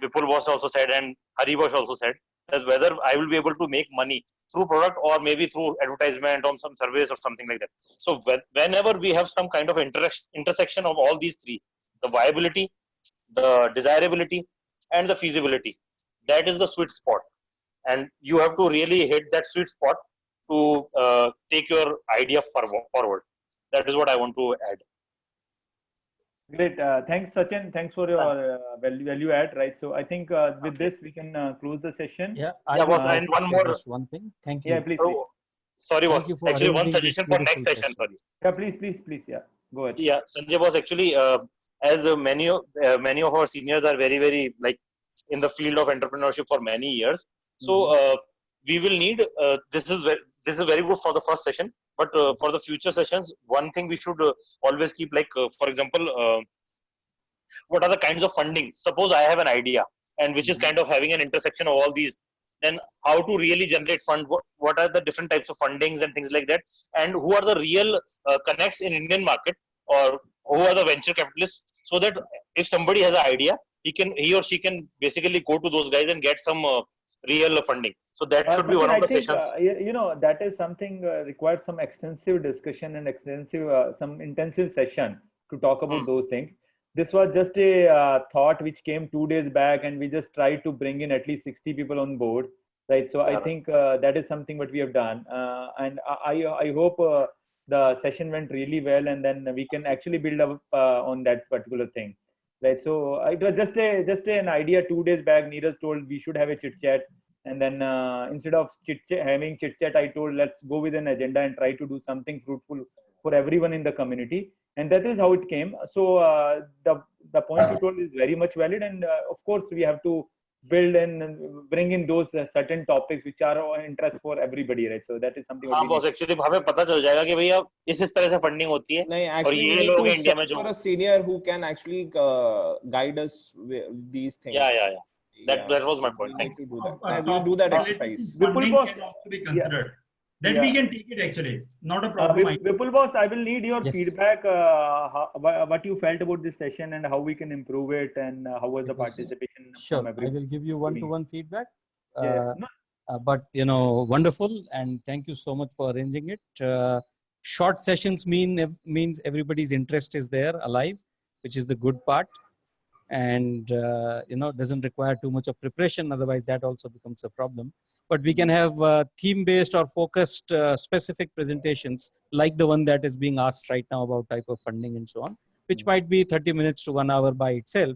Vipul boss also said and Hari boss also said, as whether I will be able to make money through product or maybe through advertisement on some service or something like that. So whenever we have some kind of intersection of all these three, the viability, the desirability and the feasibility, that is the sweet spot. And you have to really hit that sweet spot to take your idea forward. That is what I want to add. Great. Thanks, Sachin. Thanks for your value add. Right. So I think with this we can close the session. Yeah. Boss, and one more. Just one thing. Thank you. Yeah, please. Sorry, boss. Actually, one suggestion for next session. Sorry. Yeah, please. Yeah. Go ahead. Yeah, Sanjay boss. Actually, as many of our seniors are very like in the field of entrepreneurship for many years, so we will need this is very good for the first session. But for the future sessions, one thing we should always keep, like, for example, what are the kinds of funding? Suppose I have an idea and which is kind of having an intersection of all these, then how to really generate fund? What are the different types of fundings and things like that? And who are the real connects in Indian market, or who are the venture capitalists? So that if somebody has an idea, he or she can basically go to those guys and get some real funding. So that should be one of the sessions. That is something requires some extensive discussion and some intensive session to talk about those things. This was just a thought which came 2 days back, and we just tried to bring in at least 60 people on board, right? So I think that is something what we have done, and I hope the session went really well, and then we can actually build up on that particular thing, right? So it was just an idea 2 days back. Neeraj told we should have a chit chat. And then instead of having chit chat, I told let's go with an agenda and try to do something fruitful for everyone in the community. And that is how it came. So the point you told is very much valid. And of course, we have to build and bring in those certain topics which are of interest for everybody, right? So that is something. हाँ boss, actually हमें पता चल जाएगा कि भैया इस तरह से फंडिंग होती है. नहीं, actually we need to search for a senior who can actually guide us with these things. Yeah. That was my point. Thanks. We'll do that exercise. Vipul boss can also be considered. Then we can take it actually. Not a problem. Vipul boss, I will need your feedback. What you felt about this session and how we can improve it, and how was the participation? Sure, I will give you one-to-one feedback. But wonderful, and thank you so much for arranging it. Short sessions means everybody's interest is there, alive, which is the good part. And doesn't require too much of preparation, otherwise that also becomes a problem. But we can have theme based or focused specific presentations like the one that is being asked right now about type of funding and so on, which might be 30 minutes to 1 hour by itself,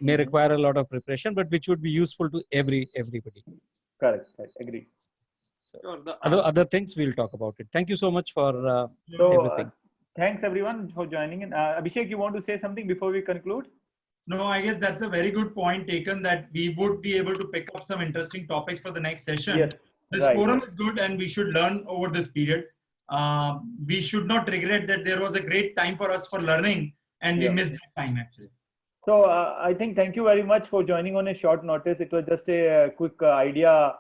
may require a lot of preparation, but which would be useful to everybody. Correct. Agree. So other things we'll talk about it. Thank you so much for everything. Thanks everyone for joining in. Abhishek, you want to say something before we conclude? No, I guess that's a very good point taken, that we would be able to pick up some interesting topics for the next session. Yes, this forum is good and we should learn over this period. We should not regret that there was a great time for us for learning and we missed that time actually. So I think thank you very much for joining on a short notice. It was just a quick idea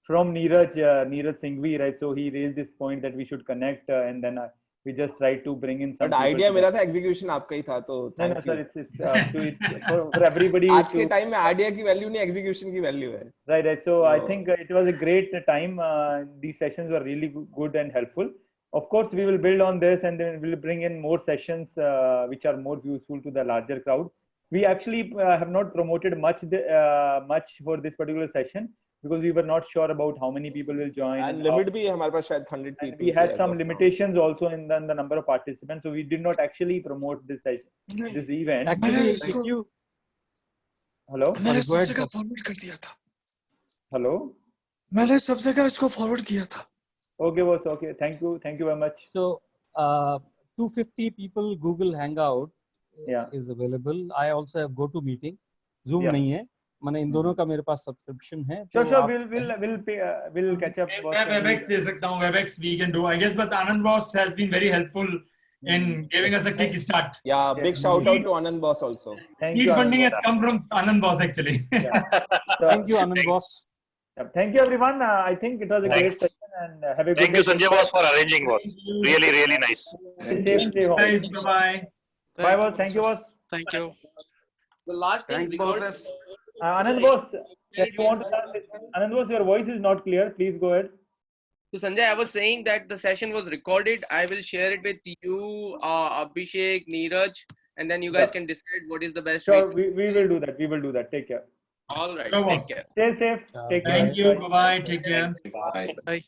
from Neeraj Singhvi, right? So he raised this point that we should connect and then we just tried to bring in some. But idea मेरा था, execution आपका ही था, तो thank you. It's for everybody. आज के time में idea की value नहीं, execution की value है. Right. So I think it was a great time. These sessions were really good and helpful. Of course, we will build on this and then we'll bring in more sessions which are more useful to the larger crowd. We actually have not promoted much for this particular session, because we were not sure about how many people will join. And limit bhi हमारे पास शायद 100 people. We had some limitations also in the number of participants, so we did not actually promote this event. Actually, if you Hello. मैंने सब जगह forward कर दिया था. Hello. मैंने सब जगह इसको फॉरवर्ड किया था. Okay, boss. Okay, thank you very much. So 250 people Google Hangout is available. I also have GoToMeeting. Zoom नहीं है. मैंने इन दोनों का मेरे पास सब्सक्रिप्शन है. Sure, we'll catch up. WebEx दे सकता हूँ. WebEx we can do. I guess, but Anand Boss has been very helpful in giving us a kick start. Yeah, big shout out to Anand Boss also. Seed funding has come from Anand Boss actually. Thank you, Anand Boss. Thank you everyone. I think it was a great session and have a good day. Thank you, Sanjay Boss, for arranging, boss. Really nice. Stay home. Bye. Bye, boss. Thank you, boss. Thank you. The last thing, Anand Boss, you want to start? Anand Boss, your voice is not clear. Please go ahead. So Sanjay, I was saying that the session was recorded. I will share it with you, Abhishek, Neeraj, and then you guys can decide what is the best. Sure, we will do that. We will do that. Take care. All right. Take care. Stay safe. Take care. Thank you. Bye. Take care. Bye. Bye.